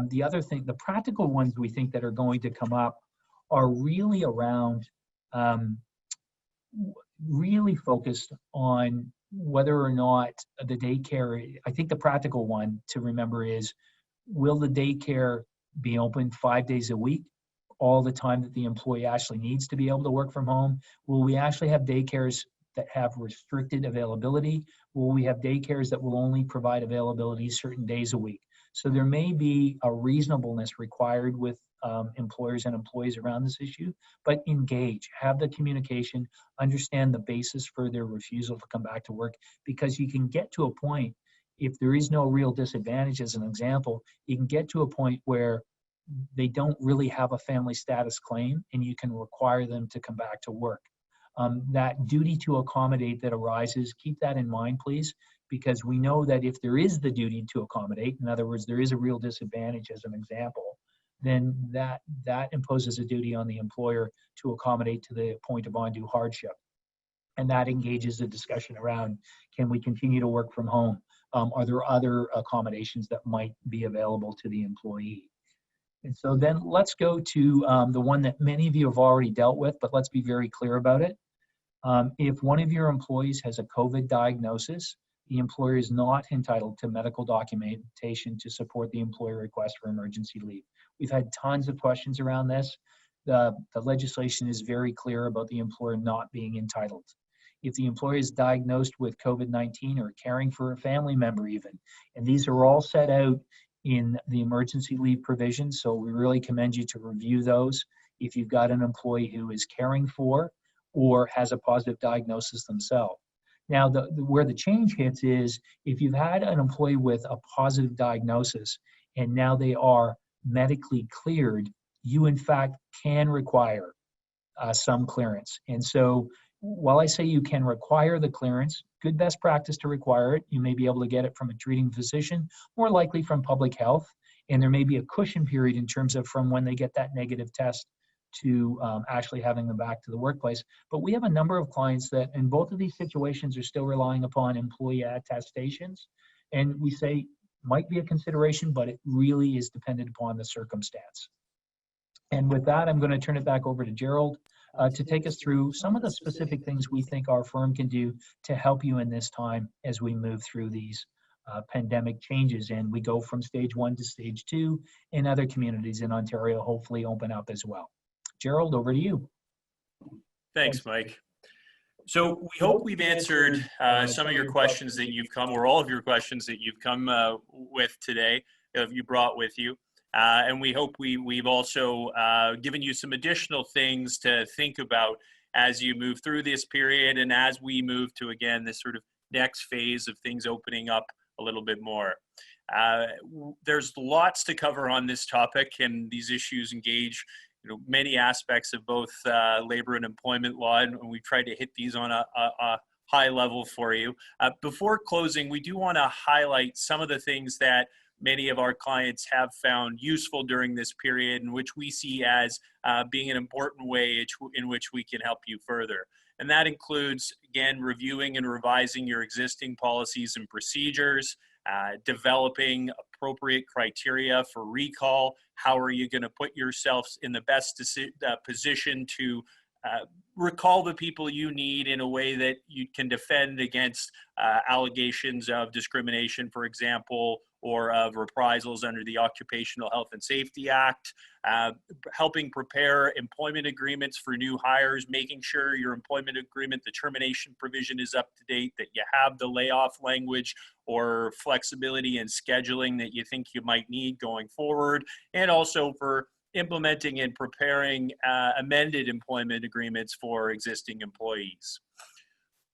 The other thing, the practical ones we think that are going to come up are really around really focused on whether or not the daycare, I think the practical one to remember is, will the daycare be open 5 days a week, all the time that the employee actually needs to be able to work from home? Will we actually have daycares that have restricted availability? Will we have daycares that will only provide availability certain days a week? So there may be a reasonableness required with employers and employees around this issue, but engage, have the communication, understand the basis for their refusal to come back to work, because you can get to a point, if there is no real disadvantage, as an example, you can get to a point where they don't really have a family status claim and you can require them to come back to work. That duty to accommodate that arises, keep that in mind, please, because we know that if there is the duty to accommodate, in other words, there is a real disadvantage as an example, then that imposes a duty on the employer to accommodate to the point of undue hardship. And that engages the discussion around, can we continue to work from home? Are there other accommodations that might be available to the employee? And so then let's go to the one that many of you have already dealt with, but let's be very clear about it. If one of your employees has a COVID diagnosis, the employer is not entitled to medical documentation to support the employer request for emergency leave. We've had tons of questions around this. The legislation is very clear about the employer not being entitled. If the employer is diagnosed with COVID-19 or caring for a family member even, and these are all set out in the emergency leave provisions, so we really commend you to review those if you've got an employee who is caring for or has a positive diagnosis themselves. Now, where the change hits is if you've had an employee with a positive diagnosis and now they are medically cleared, you in fact can require some clearance. And so while I say you can require the clearance, good best practice to require it. You may be able to get it from a treating physician, more likely from public health, and there may be a cushion period in terms of from when they get that negative test to actually having them back to the workplace. But we have a number of clients that in both of these situations are still relying upon employee attestations, and we say might be a consideration, but it really is dependent upon the circumstance. And with that, I'm going to turn it back over to Gerald to take us through some of the specific things we think our firm can do to help you in this time as we move through these pandemic changes and we go from stage 1 to stage 2, and other communities in Ontario hopefully open up as well. Gerald, over to you. Thanks, Mike. So we hope we've answered some of your questions that you've come, or all of your questions that you've come with today, you brought with you. And we hope we've also given you some additional things to think about as you move through this period and as we move to, again, this sort of next phase of things opening up a little bit more. There's lots to cover on this topic, and these issues engage many aspects of both labor and employment law, and we tried to hit these on a high level for you. Before closing, we do want to highlight some of the things that many of our clients have found useful during this period, and which we see as being an important way in which we can help you further. And that includes, again, reviewing and revising your existing policies and procedures, developing appropriate criteria for recall. How are you going to put yourselves in the best position to recall the people you need in a way that you can defend against allegations of discrimination, for example, or of reprisals under the Occupational Health and Safety Act, helping prepare employment agreements for new hires, making sure your employment agreement, the termination provision is up to date, that you have the layoff language or flexibility in scheduling that you think you might need going forward, and also for implementing and preparing amended employment agreements for existing employees.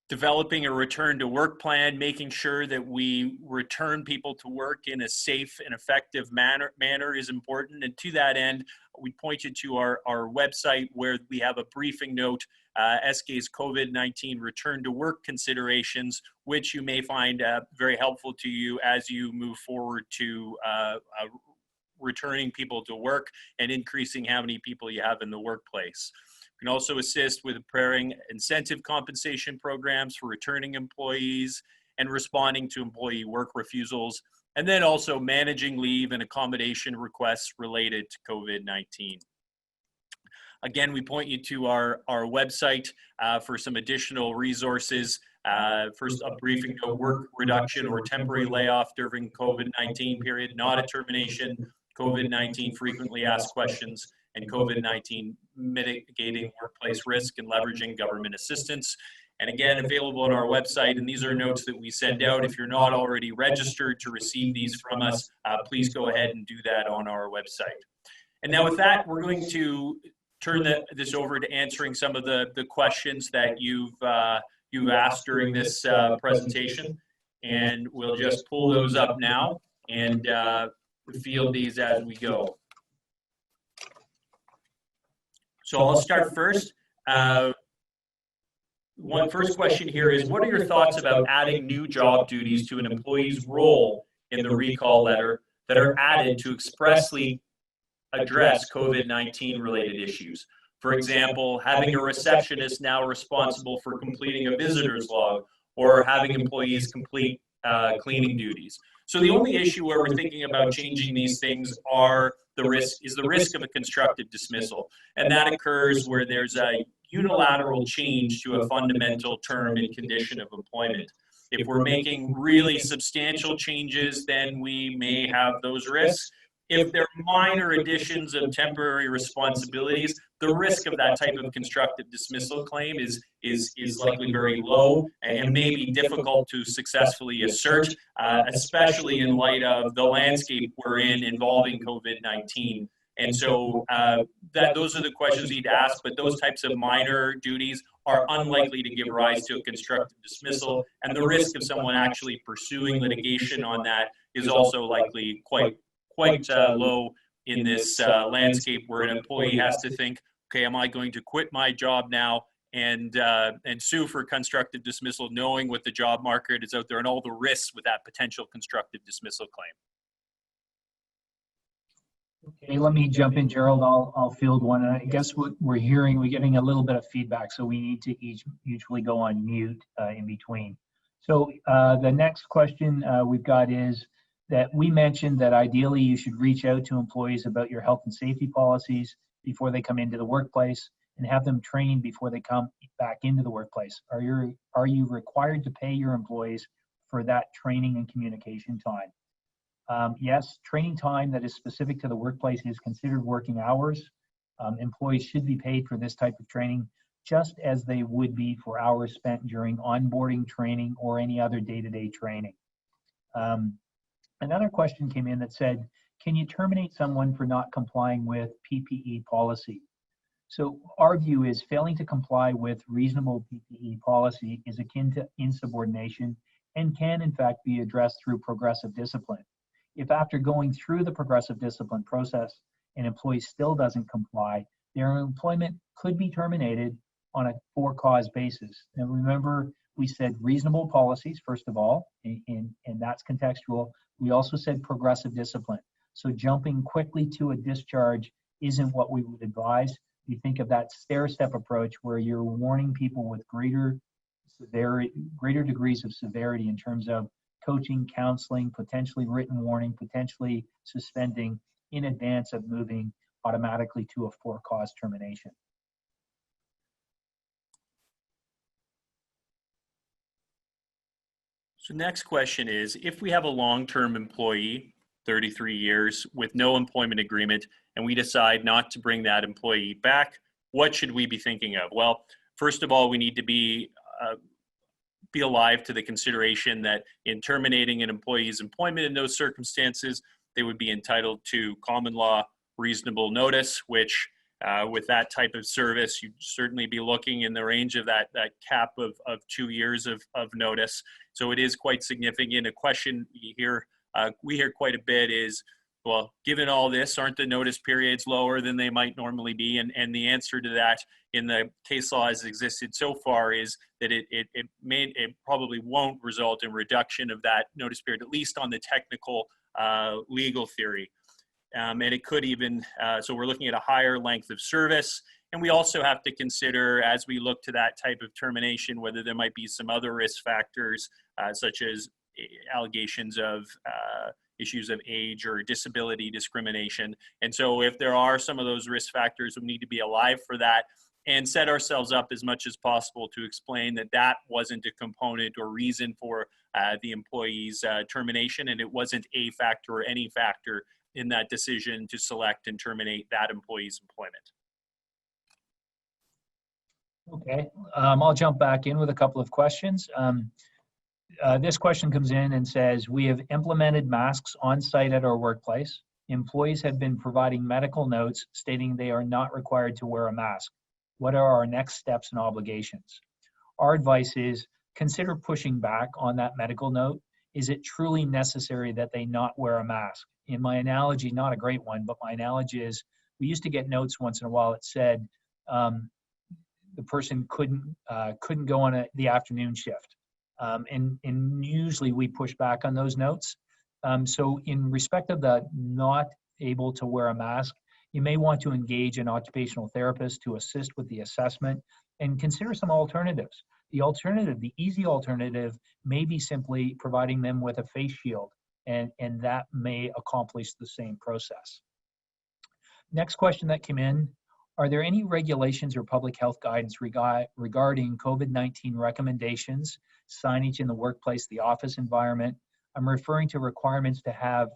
Developing a return to work plan, making sure that we return people to work in a safe and effective manner is important. And to that end, we point you to our website where we have a briefing note, SK's COVID-19 return to work considerations, which you may find very helpful to you as you move forward to returning people to work and increasing how many people you have in the workplace. You can also assist with preparing incentive compensation programs for returning employees and responding to employee work refusals, and then also managing leave and accommodation requests related to COVID-19. Again, we point you to our website for some additional resources. First, a briefing note, work reduction or temporary layoff during COVID-19 period, not a termination, COVID-19 frequently asked questions, and COVID-19 mitigating workplace risk and leveraging government assistance. and again, available on our website. And these are notes that we send out. If you're not already registered to receive these from us, please go ahead and do that on our website. And now with that, we're going to turn this over to answering some of the questions that you've asked during this presentation. And we'll just pull those up now and field these as we go. So I'll start first. First question here is, what are your thoughts about adding new job duties to an employee's role in the recall letter that are added to expressly address COVID-19 related issues? For example, having a receptionist now responsible for completing a visitor's log, or having employees complete cleaning duties. So the only issue where we're thinking about changing these things is the risk of a constructive dismissal. And that occurs where there's a unilateral change to a fundamental term and condition of employment. If we're making really substantial changes, then we may have those risks. If they're minor additions of temporary responsibilities, the risk of that type of constructive dismissal claim is likely very low and may be difficult to successfully assert, especially in light of the landscape we're in involving COVID-19. And so those are the questions you need to ask, but those types of minor duties are unlikely to give rise to a constructive dismissal, and the risk of someone actually pursuing litigation on that is also likely quite low in this landscape where an employee has to think, okay, am I going to quit my job now and sue for constructive dismissal, knowing what the job market is out there and all the risks with that potential constructive dismissal claim? Okay, let me jump in, Gerald. I'll field one. And I guess what we're getting a little bit of feedback, so we need to each mutually go on mute in between. So the next question we've got is that we mentioned that ideally you should reach out to employees about your health and safety policies before they come into the workplace and have them trained before they come back into the workplace. Are you required to pay your employees for that training and communication time? Yes, training time that is specific to the workplace is considered working hours. Employees should be paid for this type of training just as they would be for hours spent during onboarding training or any other day-to-day training. Another question came in that said, can you terminate someone for not complying with PPE policy? So our view is failing to comply with reasonable PPE policy is akin to insubordination and can in fact be addressed through progressive discipline. If after going through the progressive discipline process, an employee still doesn't comply, their employment could be terminated on a for-cause basis. Now remember, we said reasonable policies, first of all, and that's contextual. We also said progressive discipline. So jumping quickly to a discharge isn't what we would advise. We think of that stair-step approach where you're warning people with greater degrees of severity in terms of coaching, counseling, potentially written warning, potentially suspending in advance of moving automatically to a for-cause termination. So next question is, if we have a long-term employee, 33 years, with no employment agreement, and we decide not to bring that employee back, what should we be thinking of? Well, first of all, we need to be alive to the consideration that in terminating an employee's employment in those circumstances, they would be entitled to common law reasonable notice, which with that type of service, you'd certainly be looking in the range of that cap of 2 years of notice. So it is quite significant. A question we hear quite a bit is, well, given all this, aren't the notice periods lower than they might normally be? And the answer to that in the case law as existed so far is that it probably won't result in reduction of that notice period, at least on the technical legal theory. And it could even, so we're looking at a higher length of service. And we also have to consider, as we look to that type of termination, whether there might be some other risk factors, such as allegations of issues of age or disability discrimination. And so if there are some of those risk factors, we need to be alive for that and set ourselves up as much as possible to explain that that wasn't a component or reason for the employee's termination, and it wasn't a factor or any factor in that decision to select and terminate that employee's employment. Okay, I'll jump back in with a couple of questions. This question comes in and says, we have implemented masks on site at our workplace. Employees have been providing medical notes stating they are not required to wear a mask. What are our next steps and obligations? Our advice is consider pushing back on that medical note. Is it truly necessary that they not wear a mask? In my analogy, not a great one, but my analogy is we used to get notes once in a while that said the person couldn't go on the afternoon shift. And usually we push back on those notes. So in respect of the not able to wear a mask, you may want to engage an occupational therapist to assist with the assessment and consider some alternatives. The alternative, the easy alternative, may be simply providing them with a face shield, and that may accomplish the same process. Next question that came in, are there any regulations or public health guidance regarding COVID-19 recommendations, signage in the workplace, the office environment? I'm referring to requirements to have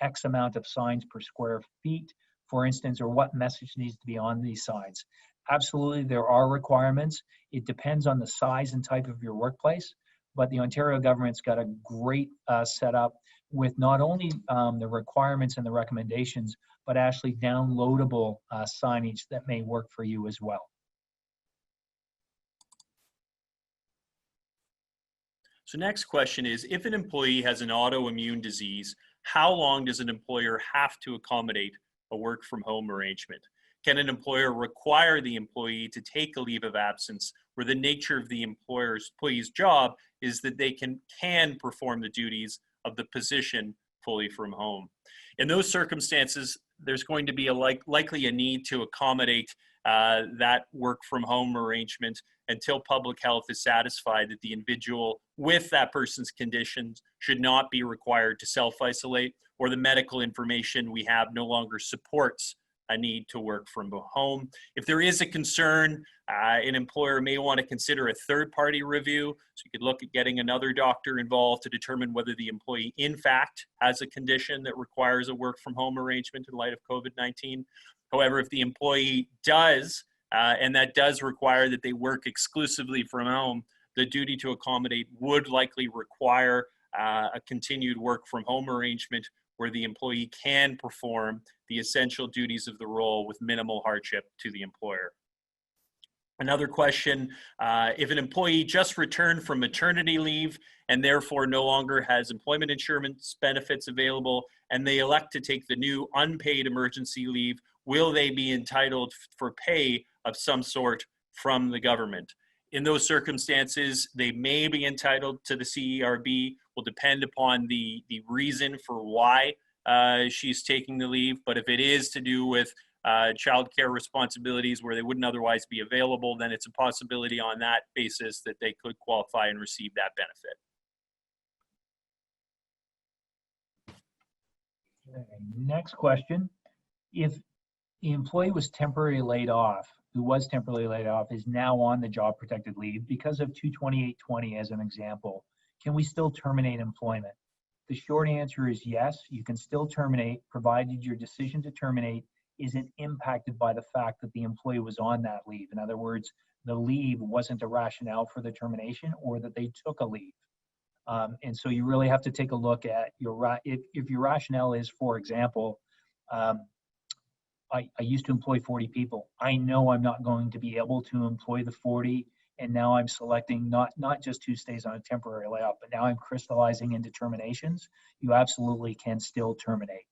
X amount of signs per square feet, for instance, or what message needs to be on these signs. Absolutely, there are requirements. It depends on the size and type of your workplace, but the Ontario government's got a great setup with not only the requirements and the recommendations, but actually downloadable signage that may work for you as well. So next question is, if an employee has an autoimmune disease, how long does an employer have to accommodate a work from home arrangement? Can an employer require the employee to take a leave of absence where the nature of the employee's job is that they can perform the duties of the position fully from home? In those circumstances, there's going to be likely a need to accommodate that work from home arrangement until public health is satisfied that the individual with that person's conditions should not be required to self-isolate, or the medical information we have no longer supports a need to work from home. If there is a concern, an employer may want to consider a third-party review. So you could look at getting another doctor involved to determine whether the employee in fact has a condition that requires a work from home arrangement in light of COVID-19. However, if the employee does, and that does require that they work exclusively from home, the duty to accommodate would likely require a continued work from home arrangement where the employee can perform the essential duties of the role with minimal hardship to the employer. Another question, if an employee just returned from maternity leave and therefore no longer has employment insurance benefits available, and they elect to take the new unpaid emergency leave, will they be entitled for pay of some sort from the government? In those circumstances, they may be entitled to the CERB. Will depend upon the reason for why she's taking the leave. But if it is to do with childcare responsibilities where they wouldn't otherwise be available, then it's a possibility on that basis that they could qualify and receive that benefit. Okay, next question. If the employee was temporarily laid off, is now on the job protected leave because of 22820 as an example, can we still terminate employment? The short answer is yes, you can still terminate, provided your decision to terminate isn't impacted by the fact that the employee was on that leave. In other words, the leave wasn't a rationale for the termination, or that they took a leave. And so you really have to take a look at if your rationale is, for example, I used to employ 40 people. I know I'm not going to be able to employ the 40, and now I'm selecting not just who stays on a temporary layoff, but now I'm crystallizing into terminations. You absolutely can still terminate.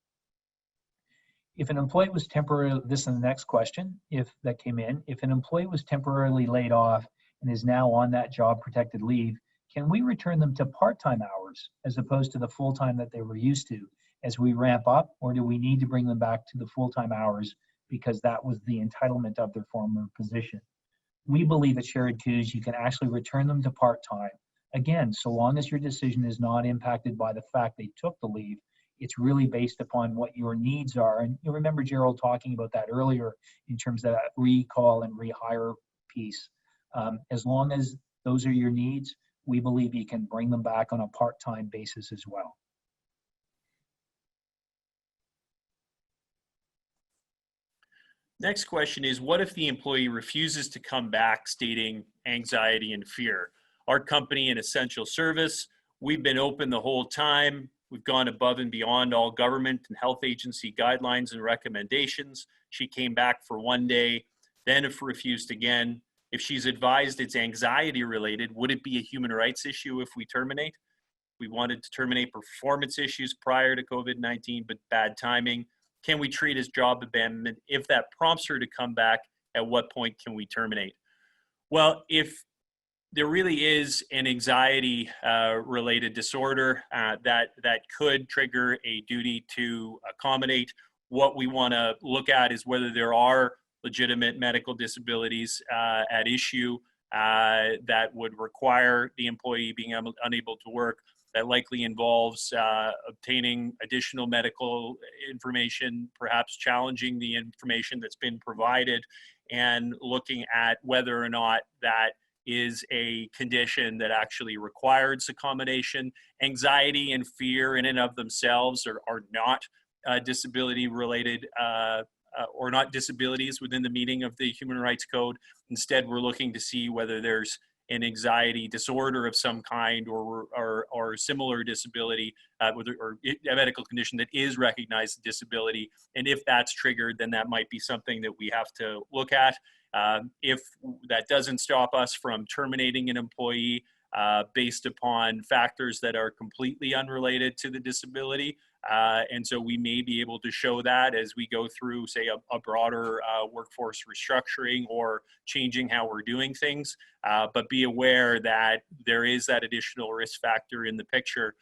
If an employee was temporarily, this is the next question, if an employee was temporarily laid off and is now on that job protected leave, can we return them to part-time hours as opposed to the full-time that they were used to as we ramp up, or do we need to bring them back to the full-time hours because that was the entitlement of their former position? We believe at Shared Coos you can actually return them to part-time. Again, so long as your decision is not impacted by the fact they took the leave, it's really based upon what your needs are. And you remember Gerald talking about that earlier in terms of that recall and rehire piece. As long as those are your needs, we believe you can bring them back on a part-time basis as well. Next question is, what if the employee refuses to come back stating anxiety and fear? Our company, an essential service, we've been open the whole time. We've gone above and beyond all government and health agency guidelines and recommendations. She came back for one day, then if refused again. If she's advised it's anxiety related, would it be a human rights issue if we terminate? We wanted to terminate performance issues prior to COVID-19, but bad timing. Can we treat as job abandonment? If that prompts her to come back, at what point can we terminate? Well, if there really is an anxiety related disorder that could trigger a duty to accommodate, what we want to look at is whether there are legitimate medical disabilities at issue that would require the employee being unable to work. That likely involves obtaining additional medical information, perhaps challenging the information that's been provided, and looking at whether or not that is a condition that actually requires accommodation. Anxiety and fear in and of themselves are not disability related or not disabilities within the meaning of the Human Rights Code. Instead, we're looking to see whether there's an anxiety disorder of some kind or similar disability or a medical condition that is recognized as disability. And if that's triggered, then that might be something that we have to look at. If that doesn't stop us from terminating an employee based upon factors that are completely unrelated to the disability. And so we may be able to show that as we go through, say, a broader workforce restructuring or changing how we're doing things. But be aware that there is that additional risk factor in the picture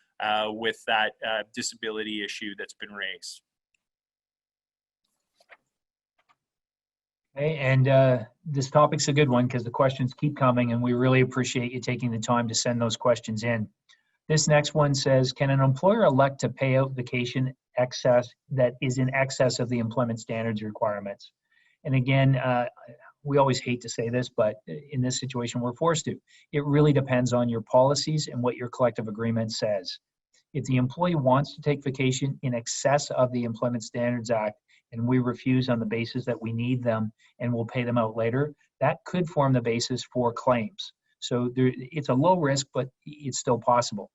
with that disability issue that's been raised. Okay, and this topic's a good one because the questions keep coming, and we really appreciate you taking the time to send those questions in. This next one says, can an employer elect to pay out vacation excess that is in excess of the employment standards requirements? And again, we always hate to say this, but in this situation, we're forced to. It really depends on your policies and what your collective agreement says. If the employee wants to take vacation in excess of the Employment Standards Act, and we refuse on the basis that we need them and we'll pay them out later, that could form the basis for claims. So it's a low risk, but it's still possible.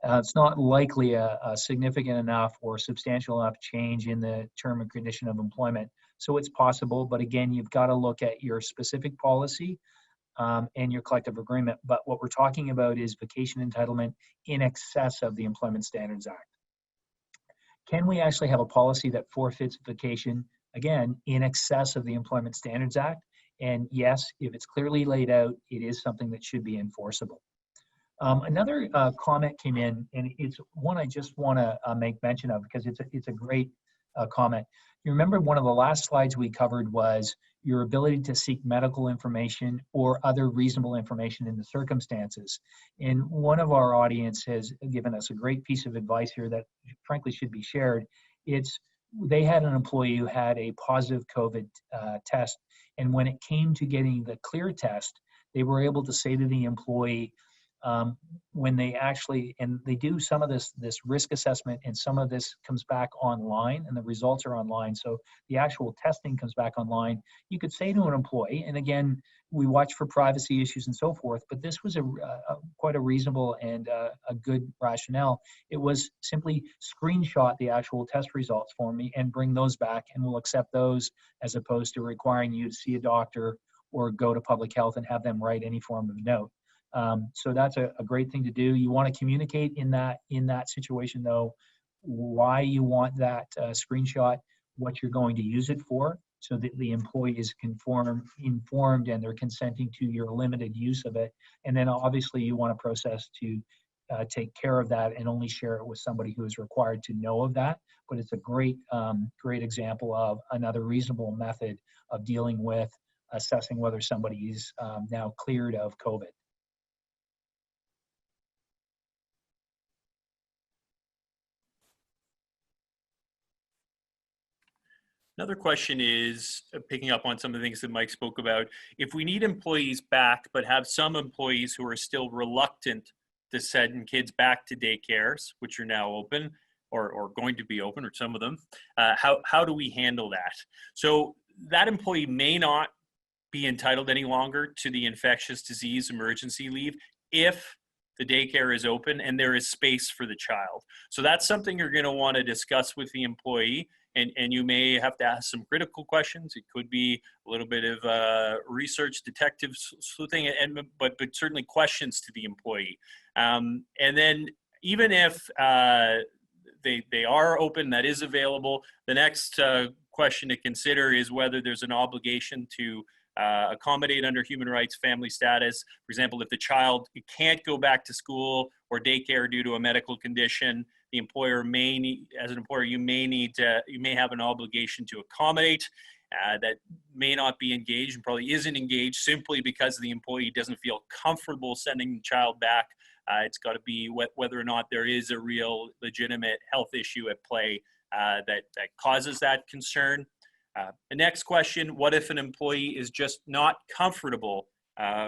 It's not likely a significant enough or substantial enough change in the term and condition of employment. So it's possible, but again, you've got to look at your specific policy and your collective agreement. But what we're talking about is vacation entitlement in excess of the Employment Standards Act. Can we actually have a policy that forfeits vacation, again, in excess of the Employment Standards Act? And yes, if it's clearly laid out, it is something that should be enforceable. Another comment came in, and it's one I just want to make mention of because it's a great comment. You remember one of the last slides we covered was your ability to seek medical information or other reasonable information in the circumstances. And one of our audience has given us a great piece of advice here that frankly should be shared. They had an employee who had a positive COVID test, and when it came to getting the clear test, they were able to say to the employee, when they actually, and they do some of this risk assessment, and some of this comes back online and the results are online. So the actual testing comes back online. You could say to an employee, and again, we watch for privacy issues and so forth, but this was quite a reasonable and a good rationale. It was simply screenshot the actual test results for me and bring those back, and we'll accept those as opposed to requiring you to see a doctor or go to public health and have them write any form of note. So that's a great thing to do. You want to communicate in that situation, though, why you want that screenshot, what you're going to use it for, so that the employee is informed and they're consenting to your limited use of it. And then obviously you want a process to take care of that and only share it with somebody who is required to know of that. But it's a great example of another reasonable method of dealing with assessing whether somebody is now cleared of COVID. Another question is picking up on some of the things that Mike spoke about. If we need employees back, but have some employees who are still reluctant to send kids back to daycares, which are now open or going to be open, or some of them, how do we handle that? So that employee may not be entitled any longer to the infectious disease emergency leave if the daycare is open and there is space for the child. So that's something you're going to want to discuss with the employee, and you may have to ask some critical questions. It could be a little bit of research, detective sleuthing, but certainly questions to the employee. And then even if they are open, that is available, the next question to consider is whether there's an obligation to accommodate under human rights family status. For example, if the child can't go back to school or daycare due to a medical condition, the employer may need, as an employer, you may have an obligation to accommodate. That may not be engaged and probably isn't engaged simply because the employee doesn't feel comfortable sending the child back. It's got to be whether or not there is a real legitimate health issue at play that causes that concern. The next question, what if an employee is just not comfortable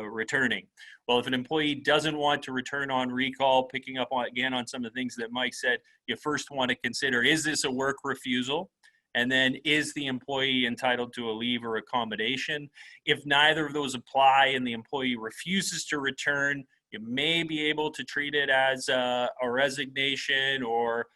returning? Well, if an employee doesn't want to return on recall, picking up again on some of the things that Mike said, you first want to consider, is this a work refusal? And then, is the employee entitled to a leave or accommodation? If neither of those apply and the employee refuses to return, you may be able to treat it as a resignation or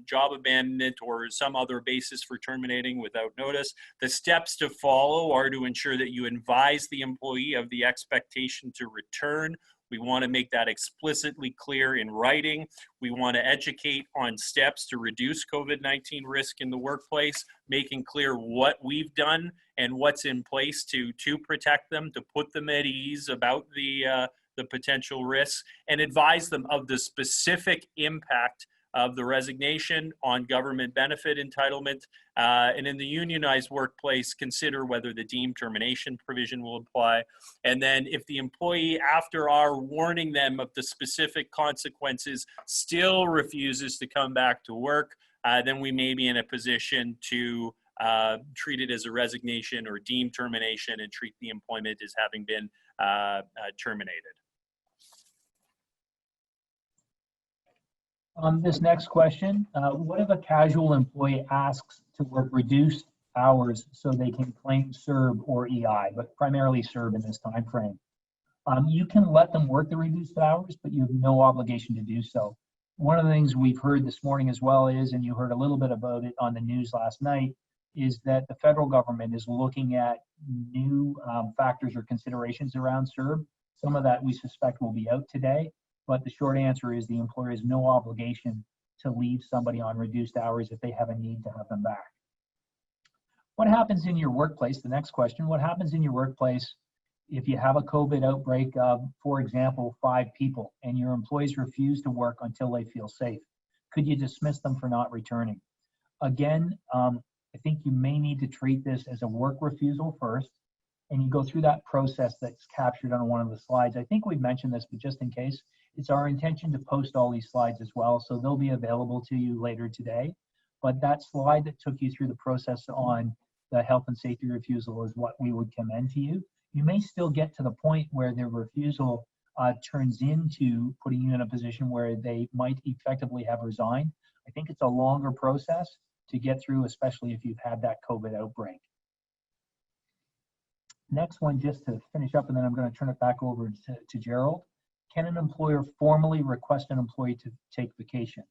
job abandonment or some other basis for terminating without notice. The steps to follow are to ensure that you advise the employee of the expectation to return. We want to make that explicitly clear in writing. We want to educate on steps to reduce COVID-19 risk in the workplace, making clear what we've done and what's in place to protect them, to put them at ease about the potential risks, and advise them of the specific impact of the resignation on government benefit entitlement. And in the unionized workplace, consider whether the deemed termination provision will apply. And then if the employee, after our warning them of the specific consequences, still refuses to come back to work, then we may be in a position to treat it as a resignation or deemed termination and treat the employment as having been terminated. On this next question, what if a casual employee asks to work reduced hours so they can claim CERB or EI, but primarily CERB in this time frame? You can let them work the reduced hours, but you have no obligation to do so. One of the things we've heard this morning as well is, and you heard a little bit about it on the news last night, is that the federal government is looking at new factors or considerations around CERB. Some of that we suspect will be out today. But the short answer is the employer has no obligation to leave somebody on reduced hours if they have a need to have them back. What happens in your workplace? The next question, what happens in your workplace if you have a COVID outbreak of, for example, 5 people and your employees refuse to work until they feel safe? Could you dismiss them for not returning? Again, I think you may need to treat this as a work refusal first, and you go through that process that's captured on one of the slides. I think we've mentioned this, but just in case, it's our intention to post all these slides as well, so they'll be available to you later today. But that slide that took you through the process on the health and safety refusal is what we would commend to you. You may still get to the point where the refusal turns into putting you in a position where they might effectively have resigned. I think it's a longer process to get through, especially if you've had that COVID outbreak. Next one, just to finish up, and then I'm going to turn it back over to Gerald. Can an employer formally request an employee to take vacation?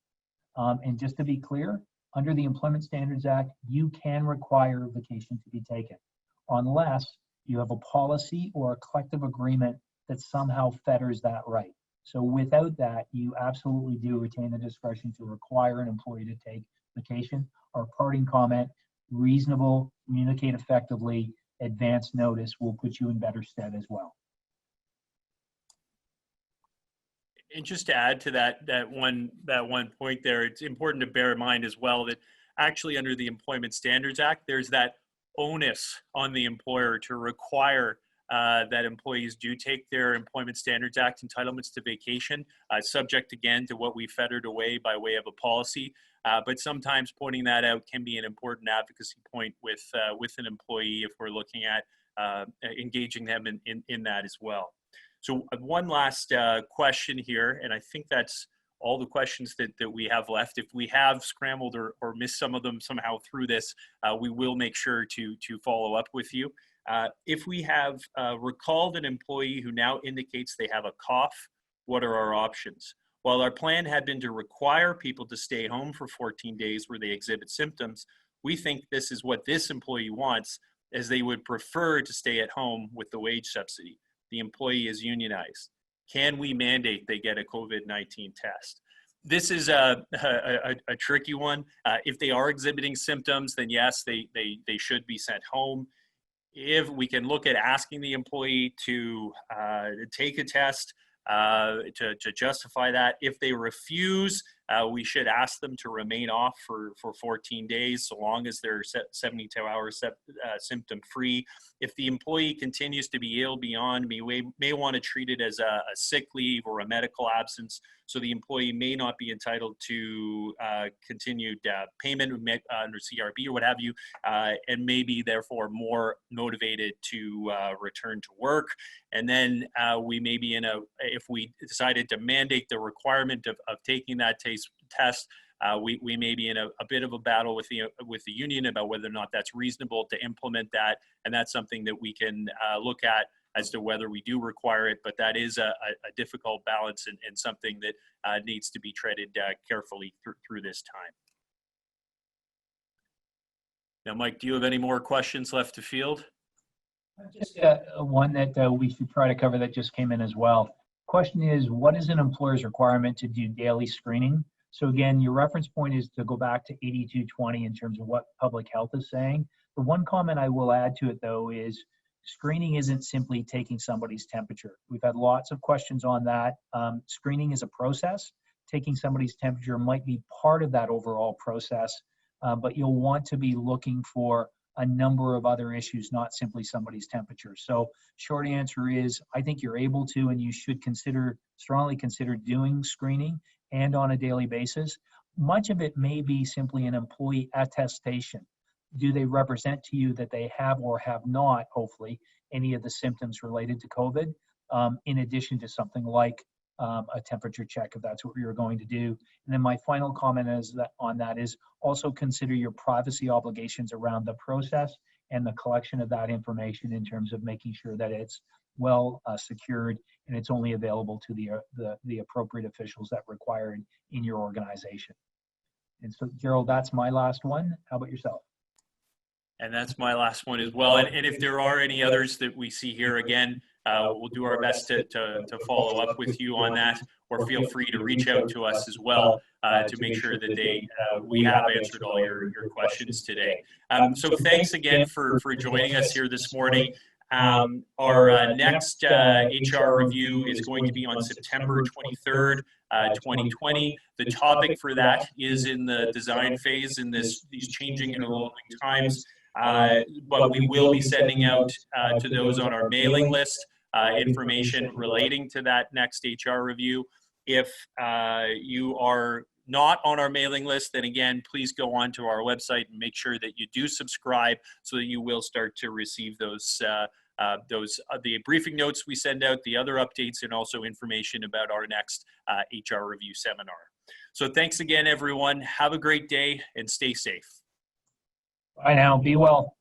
And just to be clear, under the Employment Standards Act, you can require vacation to be taken unless you have a policy or a collective agreement that somehow fetters that right. So without that, you absolutely do retain the discretion to require an employee to take vacation. Our parting comment, reasonable, communicate effectively, advance notice will put you in better stead as well. And just to add to that one point there, it's important to bear in mind as well that actually under the Employment Standards Act, there's that onus on the employer to require that employees do take their Employment Standards Act entitlements to vacation, subject again to what we fettered away by way of a policy. But sometimes pointing that out can be an important advocacy point with an employee if we're looking at engaging them in that as well. So one last question here, and I think that's all the questions that we have left. If we have scrambled or missed some of them somehow through this, we will make sure to follow up with you. If we have recalled an employee who now indicates they have a cough, what are our options? While our plan had been to require people to stay home for 14 days where they exhibit symptoms, we think this is what this employee wants, as they would prefer to stay at home with the wage subsidy. The employee is unionized. Can we mandate they get a COVID-19 test? This is a tricky one. If they are exhibiting symptoms, then yes, they should be sent home. If we can look at asking the employee to take a test, to justify that. If they refuse, we should ask them to remain off for 14 days, so long as they're 72 hours symptom free. If the employee continues to be ill beyond, we may want to treat it as a sick leave or a medical absence, so the employee may not be entitled to continued payment under CRB or what have you, and maybe therefore more motivated to return to work. And then we may be if we decided to mandate the requirement of taking that test, we may be in a bit of a battle with the union about whether or not that's reasonable to implement that, and that's something that we can look at as to whether we do require it, but that is a difficult balance and something that needs to be treaded carefully through this time. Now, Mike, do you have any more questions left to field? Just one that we should try to cover that just came in as well. Question is, what is an employer's requirement to do daily screening? So again, your reference point is to go back to 8220 in terms of what public health is saying. The one comment I will add to it though is screening isn't simply taking somebody's temperature. We've had lots of questions on that. Screening is a process. Taking somebody's temperature might be part of that overall process, but you'll want to be looking for a number of other issues, not simply somebody's temperature. So short answer is, I think you're able to, and you should strongly consider doing screening and on a daily basis. Much of it may be simply an employee attestation. Do they represent to you that they have or have not, hopefully, any of the symptoms related to COVID, in addition to something like a temperature check, if that's what you're going to do. And then my final comment on that is also consider your privacy obligations around the process and the collection of that information in terms of making sure that it's well secured and it's only available to the appropriate officials that require it in your organization. And so, Gerald, that's my last one. How about yourself? And that's my last one as well. And if there are any others that we see here, again, we'll do our best to follow up with you on that, or feel free to reach out to us as well to make sure that we have answered all your questions today. So thanks again for joining us here this morning. Our next HR review is going to be on September 23rd, 2020. The topic for that is in the design phase in these changing and evolving times. But we will be sending out to those on our mailing list information relating to that next HR review. If you are not on our mailing list, then again, please go on to our website and make sure that you do subscribe so that you will start to receive those the briefing notes we send out, the other updates, and also information about our next HR review seminar. So thanks again, everyone. Have a great day and stay safe. Bye now. Be well.